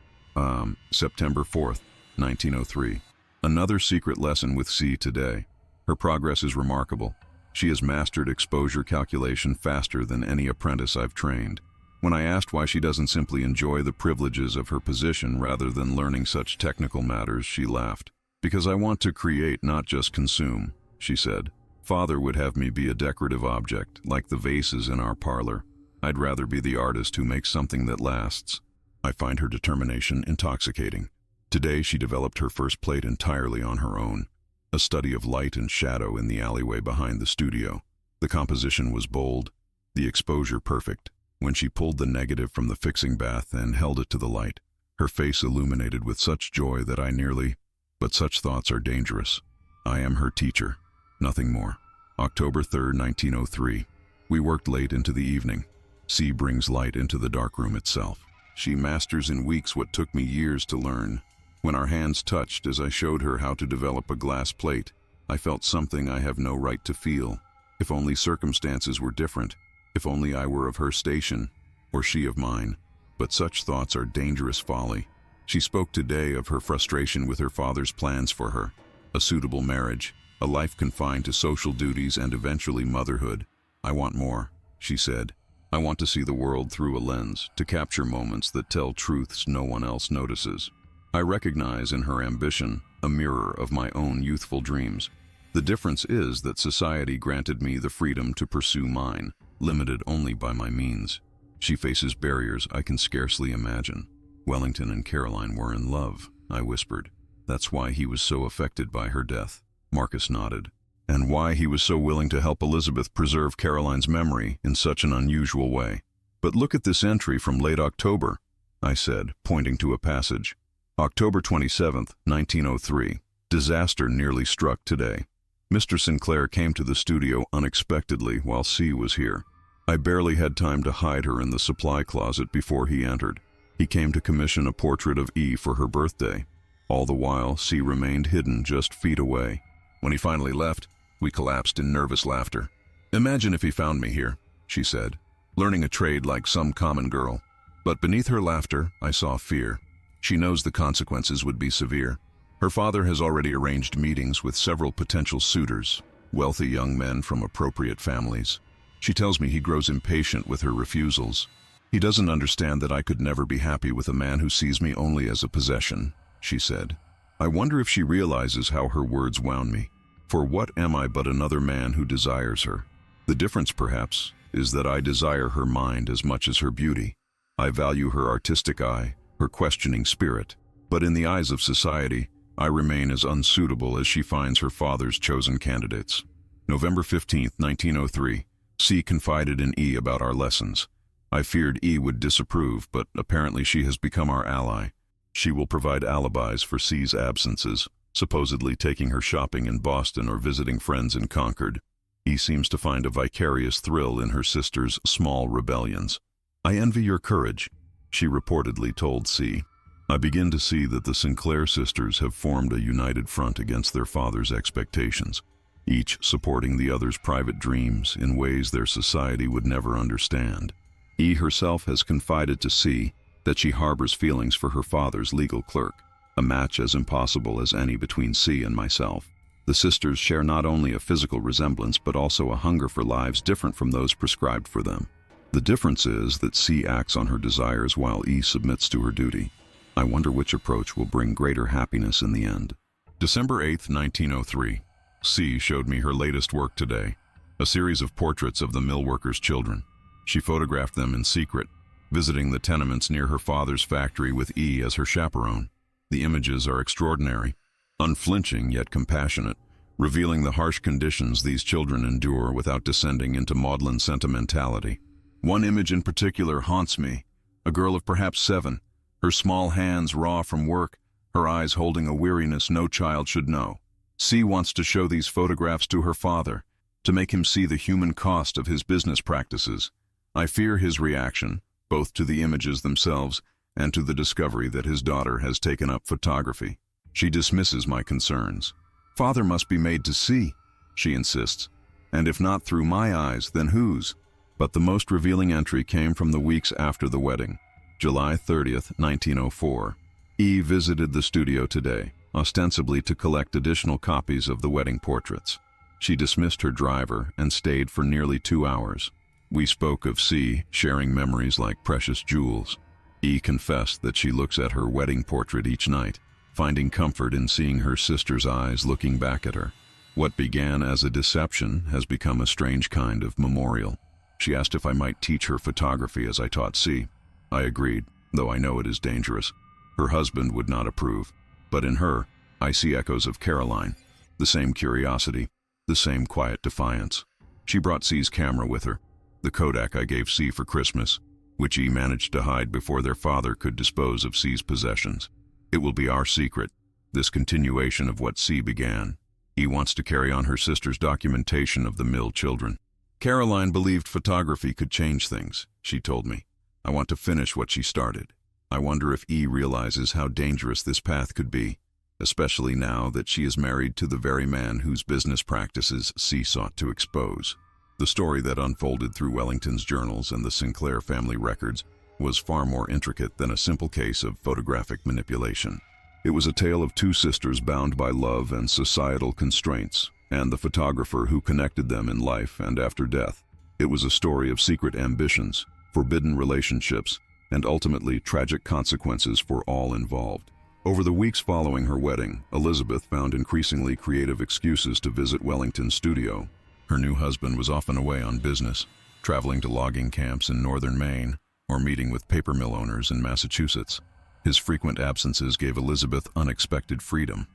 September 4th, 1903. Another secret lesson with C today. Her progress is remarkable. She has mastered exposure calculation faster than any apprentice I've trained. When I asked why she doesn't simply enjoy the privileges of her position rather than learning such technical matters, she laughed. "Because I want to create, not just consume," she said. "Father would have me be a decorative object, like the vases in our parlor. I'd rather be the artist who makes something that lasts." I find her determination intoxicating. Today she developed her first plate entirely on her own, a study of light and shadow in the alleyway behind the studio. The composition was bold, the exposure perfect. When she pulled the negative from the fixing bath and held it to the light, her face illuminated with such joy that I nearly— But such thoughts are dangerous. I am her teacher, nothing more. October 3rd, 1903. We worked late into the evening. C brings light into the darkroom itself. She masters in weeks what took me years to learn. When our hands touched as I showed her how to develop a glass plate, I felt something I have no right to feel. If only circumstances were different, if only I were of her station, or she of mine. But such thoughts are dangerous folly. She spoke today of her frustration with her father's plans for her. A suitable marriage, a life confined to social duties and eventually motherhood. "I want more," she said. "I want to see the world through a lens, to capture moments that tell truths no one else notices." I recognize in her ambition a mirror of my own youthful dreams. The difference is that society granted me the freedom to pursue mine, limited only by my means. She faces barriers I can scarcely imagine. "Wellington and Caroline were in love," I whispered. "That's why he was so affected by her death." Marcus nodded. "And why he was so willing to help Elizabeth preserve Caroline's memory in such an unusual way." "But look at this entry from late October," I said, pointing to a passage. October 27th, 1903. "Disaster nearly struck today. Mr. Sinclair came to the studio unexpectedly while C was here. I barely had time to hide her in the supply closet before he entered. He came to commission a portrait of E for her birthday. All the while, C remained hidden just feet away. When he finally left, we collapsed in nervous laughter. "Imagine if he found me here," she said, learning a trade like some common girl. But beneath her laughter, I saw fear. She knows the consequences would be severe. Her father has already arranged meetings with several potential suitors, wealthy young men from appropriate families. She tells me he grows impatient with her refusals. "He doesn't understand that I could never be happy with a man who sees me only as a possession," she said. I wonder if she realizes how her words wound me. For what am I but another man who desires her? The difference, perhaps, is that I desire her mind as much as her beauty. I value her artistic eye, her questioning spirit, but in the eyes of society, I remain as unsuitable as she finds her father's chosen candidates. November 15, 1903, C confided in E about our lessons. I feared E would disapprove, but apparently she has become our ally. She will provide alibis for C's absences, supposedly taking her shopping in Boston or visiting friends in Concord. E seems to find a vicarious thrill in her sister's small rebellions. "I envy your courage," she reportedly told C. I begin to see that the Sinclair sisters have formed a united front against their father's expectations, each supporting the other's private dreams in ways their society would never understand. E herself has confided to C that she harbors feelings for her father's legal clerk, a match as impossible as any between C and myself. The sisters share not only a physical resemblance but also a hunger for lives different from those prescribed for them. The difference is that C acts on her desires while E submits to her duty. I wonder which approach will bring greater happiness in the end. December 8, 1903. C showed me her latest work today, a series of portraits of the mill workers' children. She photographed them in secret, visiting the tenements near her father's factory with E as her chaperone. The images are extraordinary, unflinching yet compassionate, revealing the harsh conditions these children endure without descending into maudlin sentimentality. One image in particular haunts me, a girl of perhaps 7, her small hands raw from work, her eyes holding a weariness no child should know. C wants to show these photographs to her father, to make him see the human cost of his business practices. I fear his reaction, both to the images themselves and to the discovery that his daughter has taken up photography. She dismisses my concerns. "Father must be made to see," she insists, "and if not through my eyes, then whose?" But the most revealing entry came from the weeks after the wedding. July 30th, 1904. E visited the studio today, ostensibly to collect additional copies of the wedding portraits. She dismissed her driver and stayed for nearly 2 hours. We spoke of C sharing memories like precious jewels. E confessed that she looks at her wedding portrait each night, finding comfort in seeing her sister's eyes looking back at her. What began as a deception has become a strange kind of memorial. She asked if I might teach her photography as I taught C. I agreed, though I know it is dangerous. Her husband would not approve, but in her, I see echoes of Caroline, the same curiosity, the same quiet defiance. She brought C's camera with her, the Kodak I gave C for Christmas, which E managed to hide before their father could dispose of C's possessions. It will be our secret, this continuation of what C began. E wants to carry on her sister's documentation of the mill children. Caroline believed photography could change things, she told me. I want to finish what she started. I wonder if E realizes how dangerous this path could be, especially now that she is married to the very man whose business practices C sought to expose. The story that unfolded through Wellington's journals and the Sinclair family records was far more intricate than a simple case of photographic manipulation. It was a tale of 2 sisters bound by love and societal constraints, and the photographer who connected them in life and after death. It was a story of secret ambitions, forbidden relationships, and ultimately tragic consequences for all involved. Over the weeks following her wedding, Elizabeth found increasingly creative excuses to visit Wellington's studio. Her new husband was often away on business, traveling to logging camps in northern Maine or meeting with paper mill owners in Massachusetts. His frequent absences gave Elizabeth unexpected freedom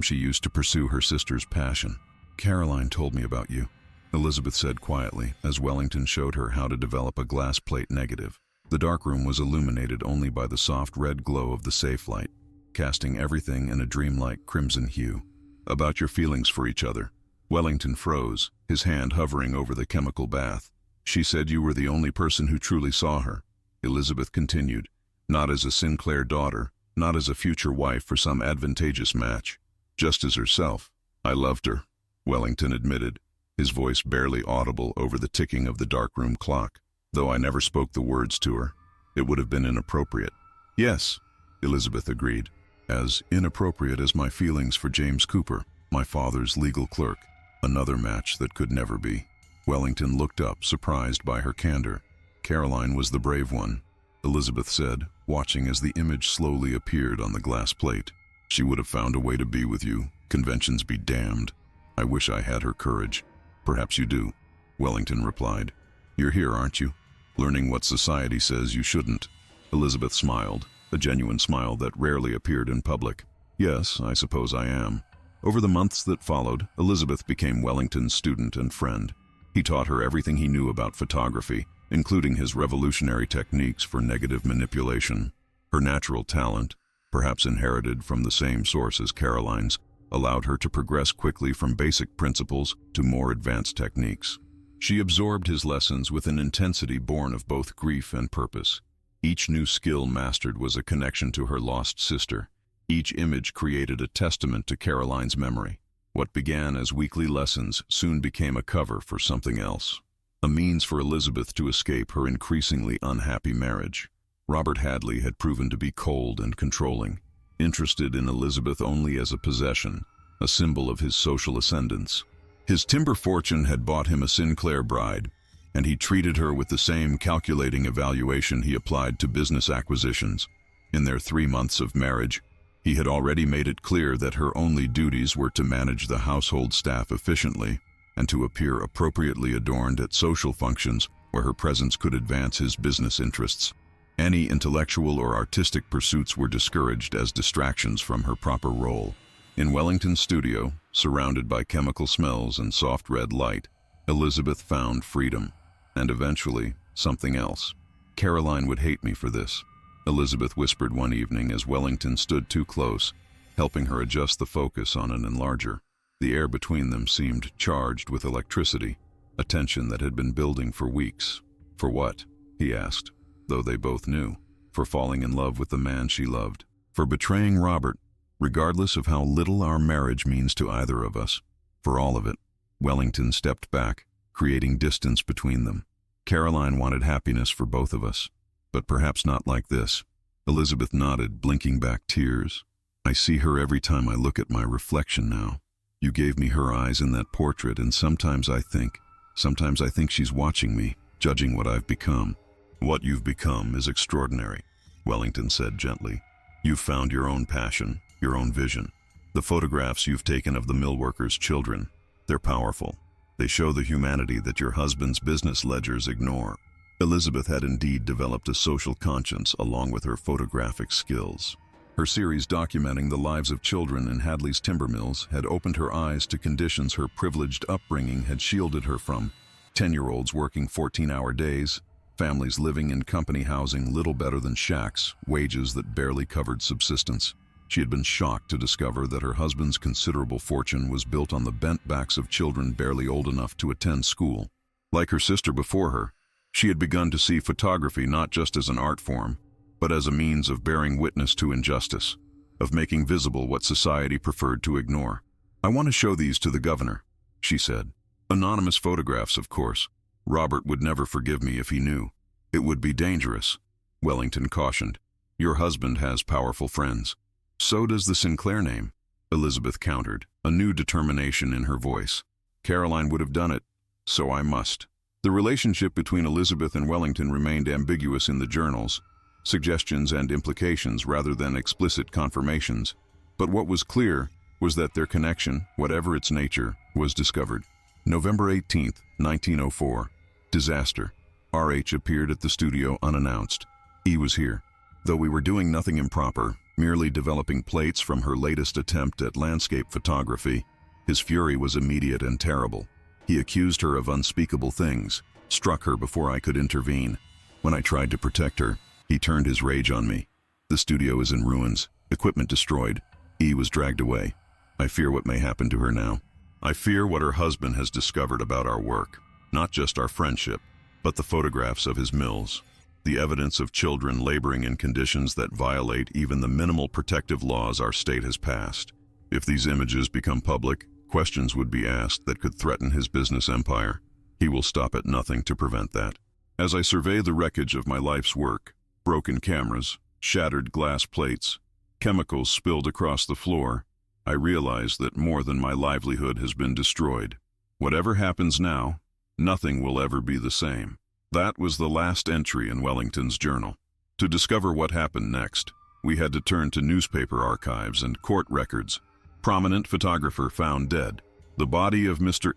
she used to pursue her sister's passion. "Caroline told me about you," Elizabeth said quietly as Wellington showed her how to develop a glass plate negative. The darkroom was illuminated only by the soft red glow of the safe light, casting everything in a dreamlike crimson hue. "About your feelings for each other," Wellington froze, his hand hovering over the chemical bath. She said you were the only person who truly saw her. Elizabeth continued, not as a Sinclair daughter, not as a future wife for some advantageous match, just as herself. I loved her, Wellington admitted, his voice barely audible over the ticking of the darkroom clock. Though I never spoke the words to her, it would have been inappropriate. Yes, Elizabeth agreed, as inappropriate as my feelings for James Cooper, my father's legal clerk. Another match that could never be. Wellington looked up, surprised by her candor. Caroline was the brave one, Elizabeth said, watching as the image slowly appeared on the glass plate. She would have found a way to be with you, conventions be damned. I wish I had her courage. Perhaps you do, Wellington replied. You're here, aren't you? Learning what society says you shouldn't. Elizabeth smiled, a genuine smile that rarely appeared in public. Yes, I suppose I am. Over the months that followed, Elizabeth became Wellington's student and friend. He taught her everything he knew about photography, including his revolutionary techniques for negative manipulation. Her natural talent, perhaps inherited from the same source as Caroline's, allowed her to progress quickly from basic principles to more advanced techniques. She absorbed his lessons with an intensity born of both grief and purpose. Each new skill mastered was a connection to her lost sister. Each image created a testament to Caroline's memory. What began as weekly lessons soon became a cover for something else, a means for Elizabeth to escape her increasingly unhappy marriage. Robert Hadley had proven to be cold and controlling, interested in Elizabeth only as a possession, a symbol of his social ascendance. His timber fortune had bought him a Sinclair bride, and he treated her with the same calculating evaluation he applied to business acquisitions. In their 3 months of marriage, he had already made it clear that her only duties were to manage the household staff efficiently and to appear appropriately adorned at social functions where her presence could advance his business interests. Any intellectual or artistic pursuits were discouraged as distractions from her proper role. In Wellington's studio, surrounded by chemical smells and soft red light, Elizabeth found freedom, and eventually, something else. Caroline would hate me for this, Elizabeth whispered one evening as Wellington stood too close, helping her adjust the focus on an enlarger. The air between them seemed charged with electricity, a tension that had been building for weeks. For what? He asked, though they both knew. For falling in love with the man she loved. For betraying Robert, regardless of how little our marriage means to either of us. For all of it. Wellington stepped back, creating distance between them. Caroline wanted happiness for both of us, but perhaps not like this. Elizabeth nodded, blinking back tears. I see her every time I look at my reflection now. You gave me her eyes in that portrait, and sometimes I think she's watching me, judging what I've become. What you've become is extraordinary, Wellington said gently. You've found your own passion, your own vision. The photographs you've taken of the millworkers' children, they're powerful. They show the humanity that your husband's business ledgers ignore. Elizabeth had indeed developed a social conscience along with her photographic skills. Her series documenting the lives of children in Hadley's timber mills had opened her eyes to conditions her privileged upbringing had shielded her from. 10-year-olds working 14-hour days, families living in company housing little better than shacks, wages that barely covered subsistence. She had been shocked to discover that her husband's considerable fortune was built on the bent backs of children barely old enough to attend school. Like her sister before her, she had begun to see photography not just as an art form, but as a means of bearing witness to injustice, of making visible what society preferred to ignore. I want to show these to the governor, she said. Anonymous photographs, of course. Robert would never forgive me if he knew. It would be dangerous, Wellington cautioned. Your husband has powerful friends. So does the Sinclair name, Elizabeth countered, a new determination in her voice. Caroline would have done it, so I must. The relationship between Elizabeth and Wellington remained ambiguous in the journals, suggestions and implications rather than explicit confirmations. But what was clear was that their connection, whatever its nature, was discovered. November 18, 1904. Disaster. R.H. appeared at the studio unannounced. He was here. Though we were doing nothing improper, merely developing plates from her latest attempt at landscape photography, his fury was immediate and terrible. He accused her of unspeakable things, struck her before I could intervene. When I tried to protect her, he turned his rage on me. The studio is in ruins, equipment destroyed. E was dragged away. I fear what may happen to her now. I fear what her husband has discovered about our work, not just our friendship, but the photographs of his mills, the evidence of children laboring in conditions that violate even the minimal protective laws our state has passed. If these images become public, questions would be asked that could threaten his business empire. He will stop at nothing to prevent that. As I survey the wreckage of my life's work, broken cameras, shattered glass plates, chemicals spilled across the floor, I realize that more than my livelihood has been destroyed. Whatever happens now, nothing will ever be the same. That was the last entry in Wellington's journal. To discover what happened next, we had to turn to newspaper archives and court records. Prominent photographer found dead. The body of Mr.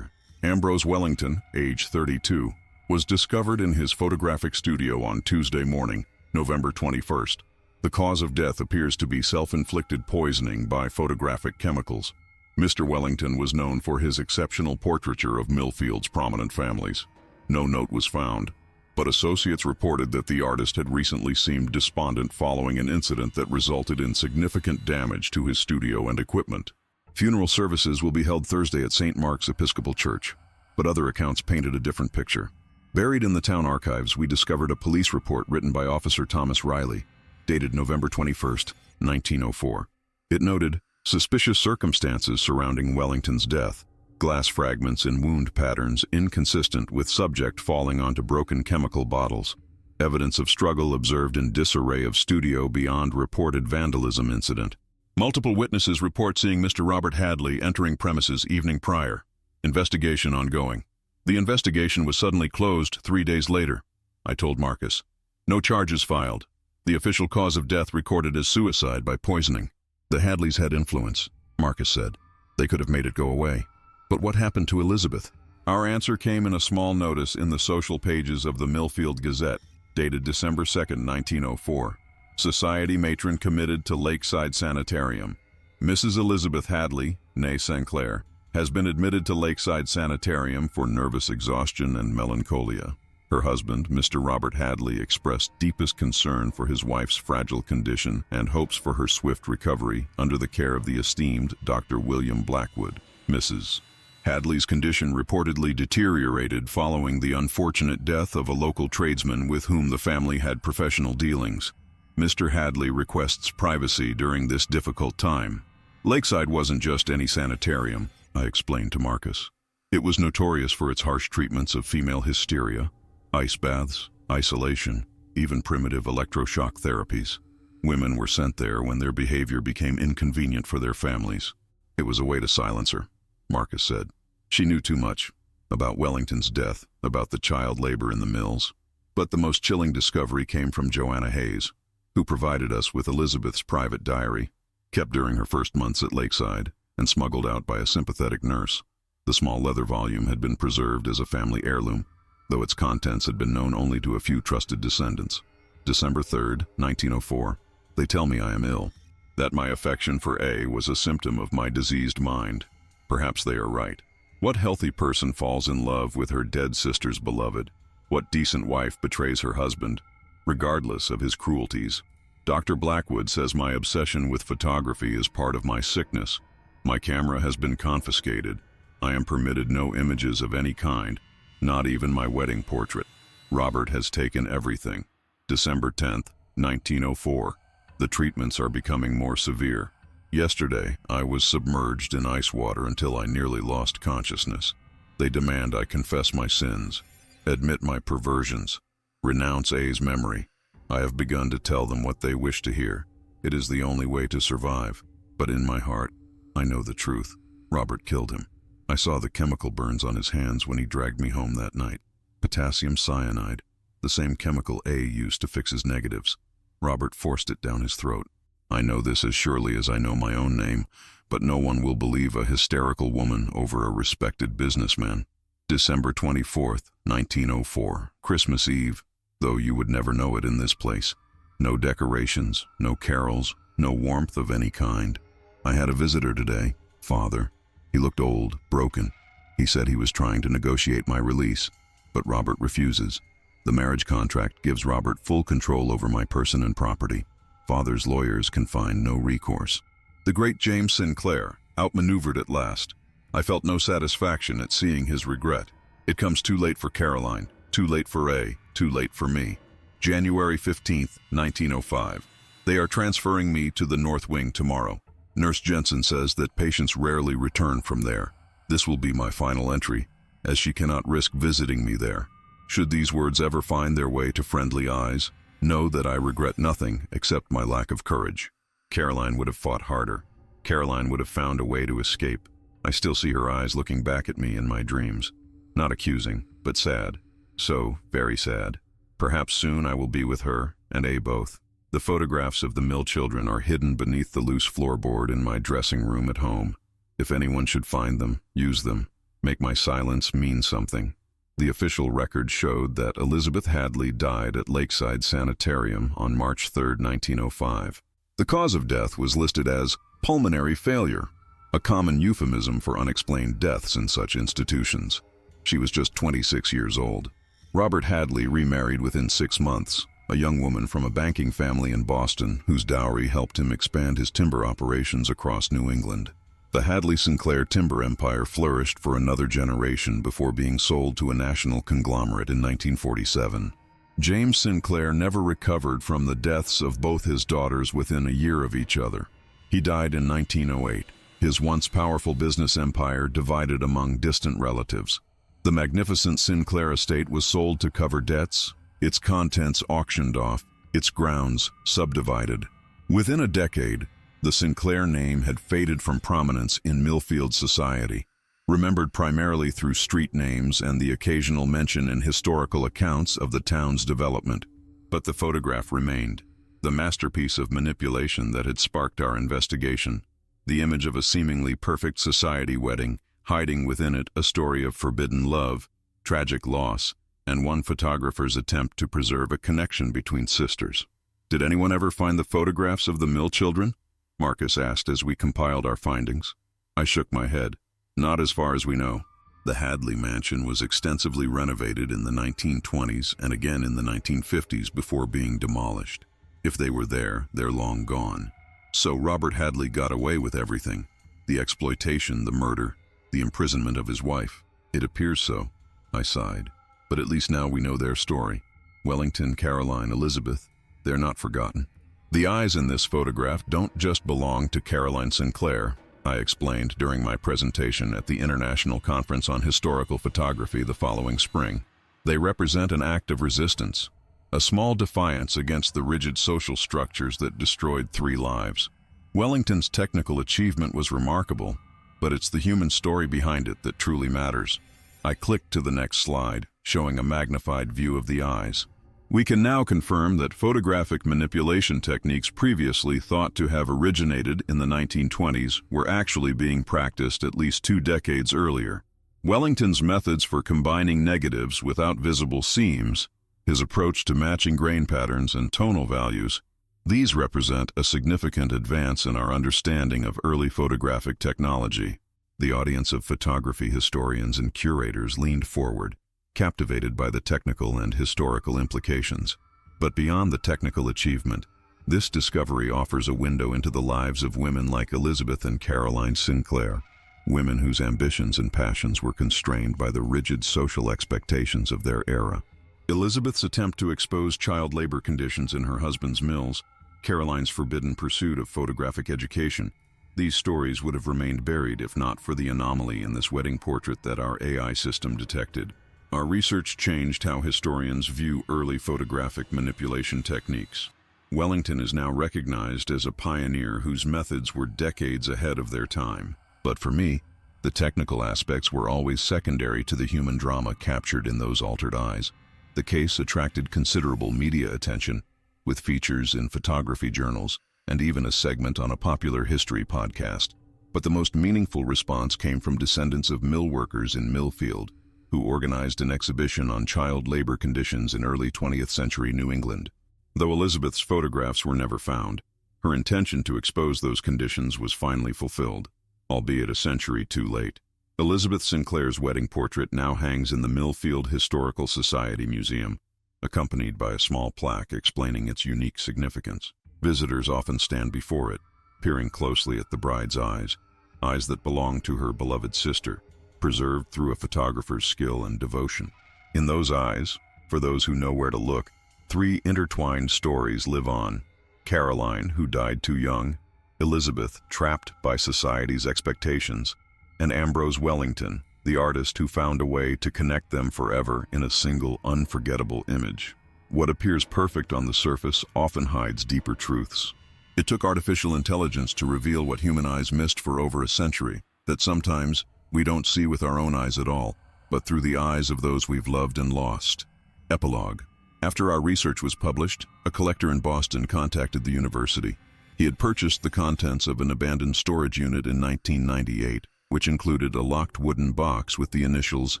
Ambrose Wellington, age 32, was discovered in his photographic studio on Tuesday morning, November 21st. The cause of death appears to be self-inflicted poisoning by photographic chemicals. Mr. Wellington was known for his exceptional portraiture of Millfield's prominent families. No note was found, but associates reported that the artist had recently seemed despondent following an incident that resulted in significant damage to his studio and equipment. Funeral services will be held Thursday at St. Mark's Episcopal Church, but other accounts painted a different picture. Buried in the town archives, we discovered a police report written by Officer Thomas Riley, dated November 21st, 1904. It noted, "Suspicious circumstances surrounding Wellington's death. Glass fragments in wound patterns inconsistent with subject falling onto broken chemical bottles. Evidence of struggle observed in disarray of studio beyond reported vandalism incident. Multiple witnesses report seeing Mr. Robert Hadley entering premises evening prior. Investigation ongoing." The investigation was suddenly closed 3 days later, I told Marcus. No charges filed. The official cause of death recorded as suicide by poisoning. The Hadleys had influence, Marcus said. They could have made it go away. But what happened to Elizabeth? Our answer came in a small notice in the social pages of the Millfield Gazette, dated December 2nd, 1904. Society matron committed to Lakeside Sanitarium. Mrs. Elizabeth Hadley, née Sinclair, has been admitted to Lakeside Sanitarium for nervous exhaustion and melancholia. Her husband, Mr. Robert Hadley, expressed deepest concern for his wife's fragile condition and hopes for her swift recovery under the care of the esteemed Dr. William Blackwood. Mrs. Hadley's condition reportedly deteriorated following the unfortunate death of a local tradesman with whom the family had professional dealings. Mr. Hadley requests privacy during this difficult time. Lakeside wasn't just any sanitarium, I explained to Marcus. It was notorious for its harsh treatments of female hysteria, ice baths, isolation, even primitive electroshock therapies. Women were sent there when their behavior became inconvenient for their families. It was a way to silence her, Marcus said. She knew too much about Wellington's death, about the child labor in the mills. But the most chilling discovery came from Joanna Hayes, who provided us with Elizabeth's private diary, kept during her first months at Lakeside and smuggled out by a sympathetic nurse. The small leather volume had been preserved as a family heirloom, though its contents had been known only to a few trusted descendants. December 3rd, 1904. They tell me I am ill, that my affection for A was a symptom of my diseased mind. Perhaps they are right. What healthy person falls in love with her dead sister's beloved? What decent wife betrays her husband, regardless of his cruelties? Dr. Blackwood says my obsession with photography is part of my sickness. My camera has been confiscated. I am permitted no images of any kind, not even my wedding portrait. Robert has taken everything. December 10th, 1904. The treatments are becoming more severe. Yesterday, I was submerged in ice water until I nearly lost consciousness. They demand I confess my sins, admit my perversions, renounce A's memory. I have begun to tell them what they wish to hear. It is the only way to survive. But in my heart, I know the truth. Robert killed him. I saw the chemical burns on his hands when he dragged me home that night. Potassium cyanide, the same chemical A used to fix his negatives. Robert forced it down his throat. I know this as surely as I know my own name, but no one will believe a hysterical woman over a respected businessman. December 24th, 1904, Christmas Eve, though you would never know it in this place. No decorations, no carols, no warmth of any kind. I had a visitor today, Father. He looked old, broken. He said he was trying to negotiate my release, but Robert refuses. The marriage contract gives Robert full control over my person and property. Father's lawyers can find no recourse. The great James Sinclair, outmaneuvered at last. I felt no satisfaction at seeing his regret. It comes too late for Caroline, too late for A, too late for me. January 15th, 1905. They are transferring me to the North Wing tomorrow. Nurse Jensen says that patients rarely return from there. This will be my final entry, as she cannot risk visiting me there. Should these words ever find their way to friendly eyes, know that I regret nothing except my lack of courage. Caroline would have fought harder. Caroline would have found a way to escape. I still see her eyes looking back at me in my dreams. Not accusing, but sad. So, very sad. Perhaps soon I will be with her, and A both. The photographs of the mill children are hidden beneath the loose floorboard in my dressing room at home. If anyone should find them, use them. Make my silence mean something. The official record showed that Elizabeth Hadley died at Lakeside Sanitarium on March 3, 1905. The cause of death was listed as pulmonary failure, a common euphemism for unexplained deaths in such institutions. She was just 26 years old. Robert Hadley remarried within 6 months, a young woman from a banking family in Boston whose dowry helped him expand his timber operations across New England. The Hadley Sinclair timber empire flourished for another generation before being sold to a national conglomerate in 1947. James Sinclair never recovered from the deaths of both his daughters within a year of each other. He died in 1908, his once powerful business empire divided among distant relatives. The magnificent Sinclair estate was sold to cover debts, its contents auctioned off, its grounds subdivided. Within a decade, the Sinclair name had faded from prominence in Millfield society, remembered primarily through street names and the occasional mention in historical accounts of the town's development. But the photograph remained, the masterpiece of manipulation that had sparked our investigation, the image of a seemingly perfect society wedding, hiding within it a story of forbidden love, tragic loss, and one photographer's attempt to preserve a connection between sisters. Did anyone ever find the photographs of the mill children? Marcus asked as we compiled our findings. I shook my head. Not as far as we know. The Hadley mansion was extensively renovated in the 1920s and again in the 1950s before being demolished. If they were there, they're long gone. So Robert Hadley got away with everything. The exploitation, the murder, the imprisonment of his wife. It appears so. I sighed. But at least now we know their story. Wellington, Caroline, Elizabeth, they're not forgotten. The eyes in this photograph don't just belong to Caroline Sinclair, I explained during my presentation at the International Conference on Historical Photography the following spring. They represent an act of resistance, a small defiance against the rigid social structures that destroyed 3 lives. Wellington's technical achievement was remarkable, but it's the human story behind it that truly matters. I clicked to the next slide, showing a magnified view of the eyes. We can now confirm that photographic manipulation techniques previously thought to have originated in the 1920s were actually being practiced at least 2 decades earlier. Wellington's methods for combining negatives without visible seams, his approach to matching grain patterns and tonal values, these represent a significant advance in our understanding of early photographic technology. The audience of photography historians and curators leaned forward, captivated by the technical and historical implications. But beyond the technical achievement, this discovery offers a window into the lives of women like Elizabeth and Caroline Sinclair, women whose ambitions and passions were constrained by the rigid social expectations of their era. Elizabeth's attempt to expose child labor conditions in her husband's mills, Caroline's forbidden pursuit of photographic education, these stories would have remained buried if not for the anomaly in this wedding portrait that our AI system detected. Our research changed how historians view early photographic manipulation techniques. Wellington is now recognized as a pioneer whose methods were decades ahead of their time. But for me, the technical aspects were always secondary to the human drama captured in those altered eyes. The case attracted considerable media attention, with features in photography journals and even a segment on a popular history podcast. But the most meaningful response came from descendants of mill workers in Millfield, who organized an exhibition on child labor conditions in early 20th century New England. Though Elizabeth's photographs were never found, her intention to expose those conditions was finally fulfilled, albeit a century too late. Elizabeth Sinclair's wedding portrait now hangs in the Millfield Historical Society Museum, accompanied by a small plaque explaining its unique significance. Visitors often stand before it, peering closely at the bride's eyes, eyes that belonged to her beloved sister, preserved through a photographer's skill and devotion. In those eyes, for those who know where to look, three intertwined stories live on. Caroline, who died too young, Elizabeth, trapped by society's expectations, and Ambrose Wellington, the artist who found a way to connect them forever in a single, unforgettable image. What appears perfect on the surface often hides deeper truths. It took artificial intelligence to reveal what human eyes missed for over a century, that sometimes we don't see with our own eyes at all, but through the eyes of those we've loved and lost. Epilogue. After our research was published, a collector in Boston contacted the university. He had purchased the contents of an abandoned storage unit in 1998, which included a locked wooden box with the initials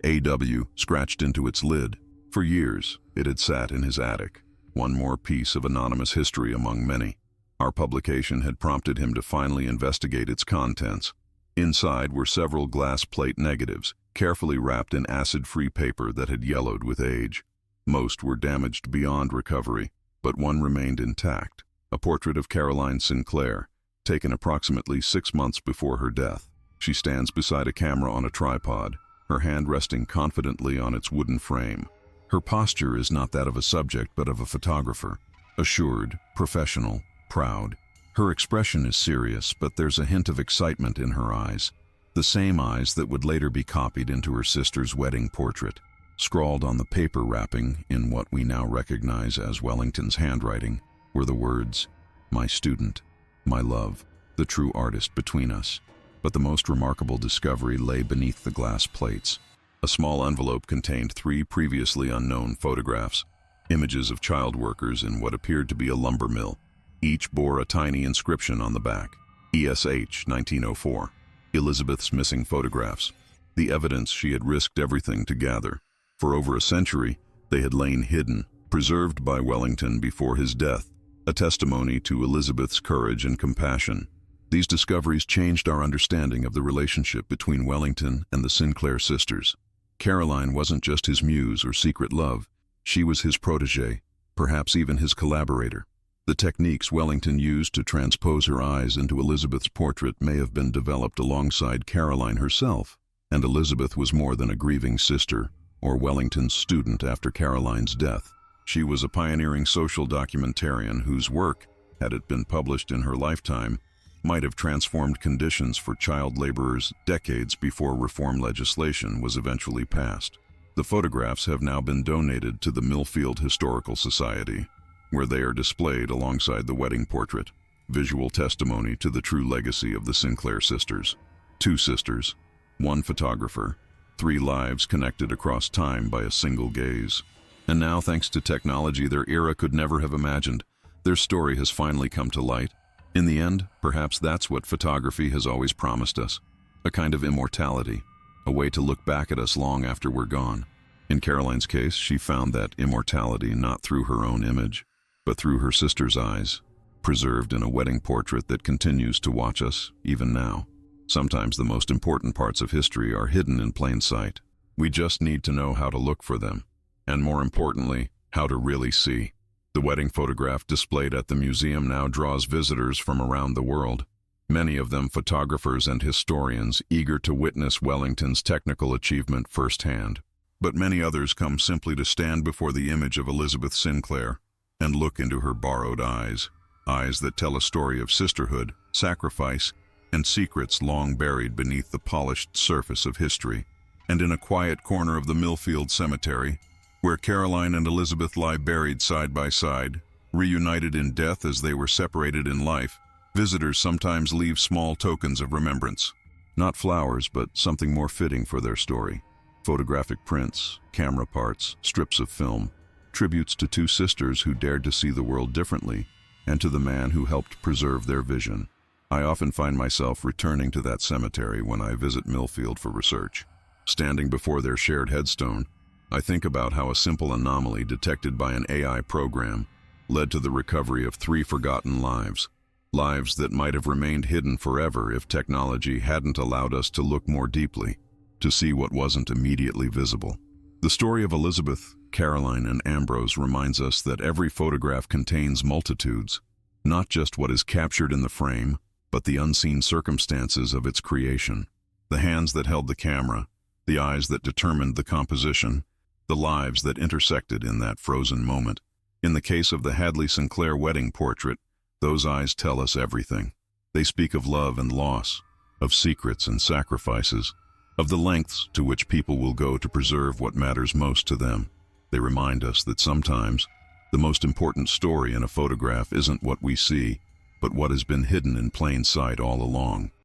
AW scratched into its lid. For years, it had sat in his attic, one more piece of anonymous history among many. Our publication had prompted him to finally investigate its contents. Inside were several glass plate negatives, carefully wrapped in acid-free paper that had yellowed with age. Most were damaged beyond recovery, but one remained intact, a portrait of Caroline Sinclair, taken approximately 6 months before her death. She stands beside a camera on a tripod, her hand resting confidently on its wooden frame. Her posture is not that of a subject but of a photographer, assured, professional, proud. Her expression is serious, but there's a hint of excitement in her eyes, the same eyes that would later be copied into her sister's wedding portrait. Scrawled on the paper wrapping, in what we now recognize as Wellington's handwriting, were the words, "My student, my love, the true artist between us." But the most remarkable discovery lay beneath the glass plates. A small envelope contained 3 previously unknown photographs, images of child workers in what appeared to be a lumber mill. Each bore a tiny inscription on the back, ESH 1904, Elizabeth's missing photographs, the evidence she had risked everything to gather. For over a century, they had lain hidden, preserved by Wellington before his death, a testimony to Elizabeth's courage and compassion. These discoveries changed our understanding of the relationship between Wellington and the Sinclair sisters. Caroline wasn't just his muse or secret love, she was his protégé, perhaps even his collaborator. The techniques Wellington used to transpose her eyes into Elizabeth's portrait may have been developed alongside Caroline herself, and Elizabeth was more than a grieving sister or Wellington's student after Caroline's death. She was a pioneering social documentarian whose work, had it been published in her lifetime, might have transformed conditions for child laborers decades before reform legislation was eventually passed. The photographs have now been donated to the Millfield Historical Society, where they are displayed alongside the wedding portrait, visual testimony to the true legacy of the Sinclair sisters. 2 sisters, 1 photographer, 3 lives connected across time by a single gaze. And now, thanks to technology their era could never have imagined, their story has finally come to light. In the end, perhaps that's what photography has always promised us, a kind of immortality, a way to look back at us long after we're gone. In Caroline's case, she found that immortality not through her own image, but through her sister's eyes, preserved in a wedding portrait that continues to watch us, even now. Sometimes the most important parts of history are hidden in plain sight. We just need to know how to look for them, and more importantly, how to really see. The wedding photograph displayed at the museum now draws visitors from around the world, many of them photographers and historians eager to witness Wellington's technical achievement firsthand. But many others come simply to stand before the image of Elizabeth Sinclair and look into her borrowed eyes, eyes that tell a story of sisterhood, sacrifice, and secrets long buried beneath the polished surface of history. And in a quiet corner of the Millfield Cemetery, where Caroline and Elizabeth lie buried side by side, reunited in death as they were separated in life, visitors sometimes leave small tokens of remembrance. Not flowers, but something more fitting for their story. Photographic prints, camera parts, strips of film, tributes to 2 sisters who dared to see the world differently, and to the man who helped preserve their vision. I often find myself returning to that cemetery when I visit Millfield for research. Standing before their shared headstone, I think about how a simple anomaly detected by an AI program led to the recovery of 3 forgotten lives, lives that might have remained hidden forever if technology hadn't allowed us to look more deeply, to see what wasn't immediately visible. The story of Elizabeth, Caroline, and Ambrose reminds us that every photograph contains multitudes, not just what is captured in the frame, but the unseen circumstances of its creation. The hands that held the camera, the eyes that determined the composition, the lives that intersected in that frozen moment. In the case of the Hadley Sinclair wedding portrait, those eyes tell us everything. They speak of love and loss, of secrets and sacrifices, of the lengths to which people will go to preserve what matters most to them. They remind us that sometimes the most important story in a photograph isn't what we see, but what has been hidden in plain sight all along.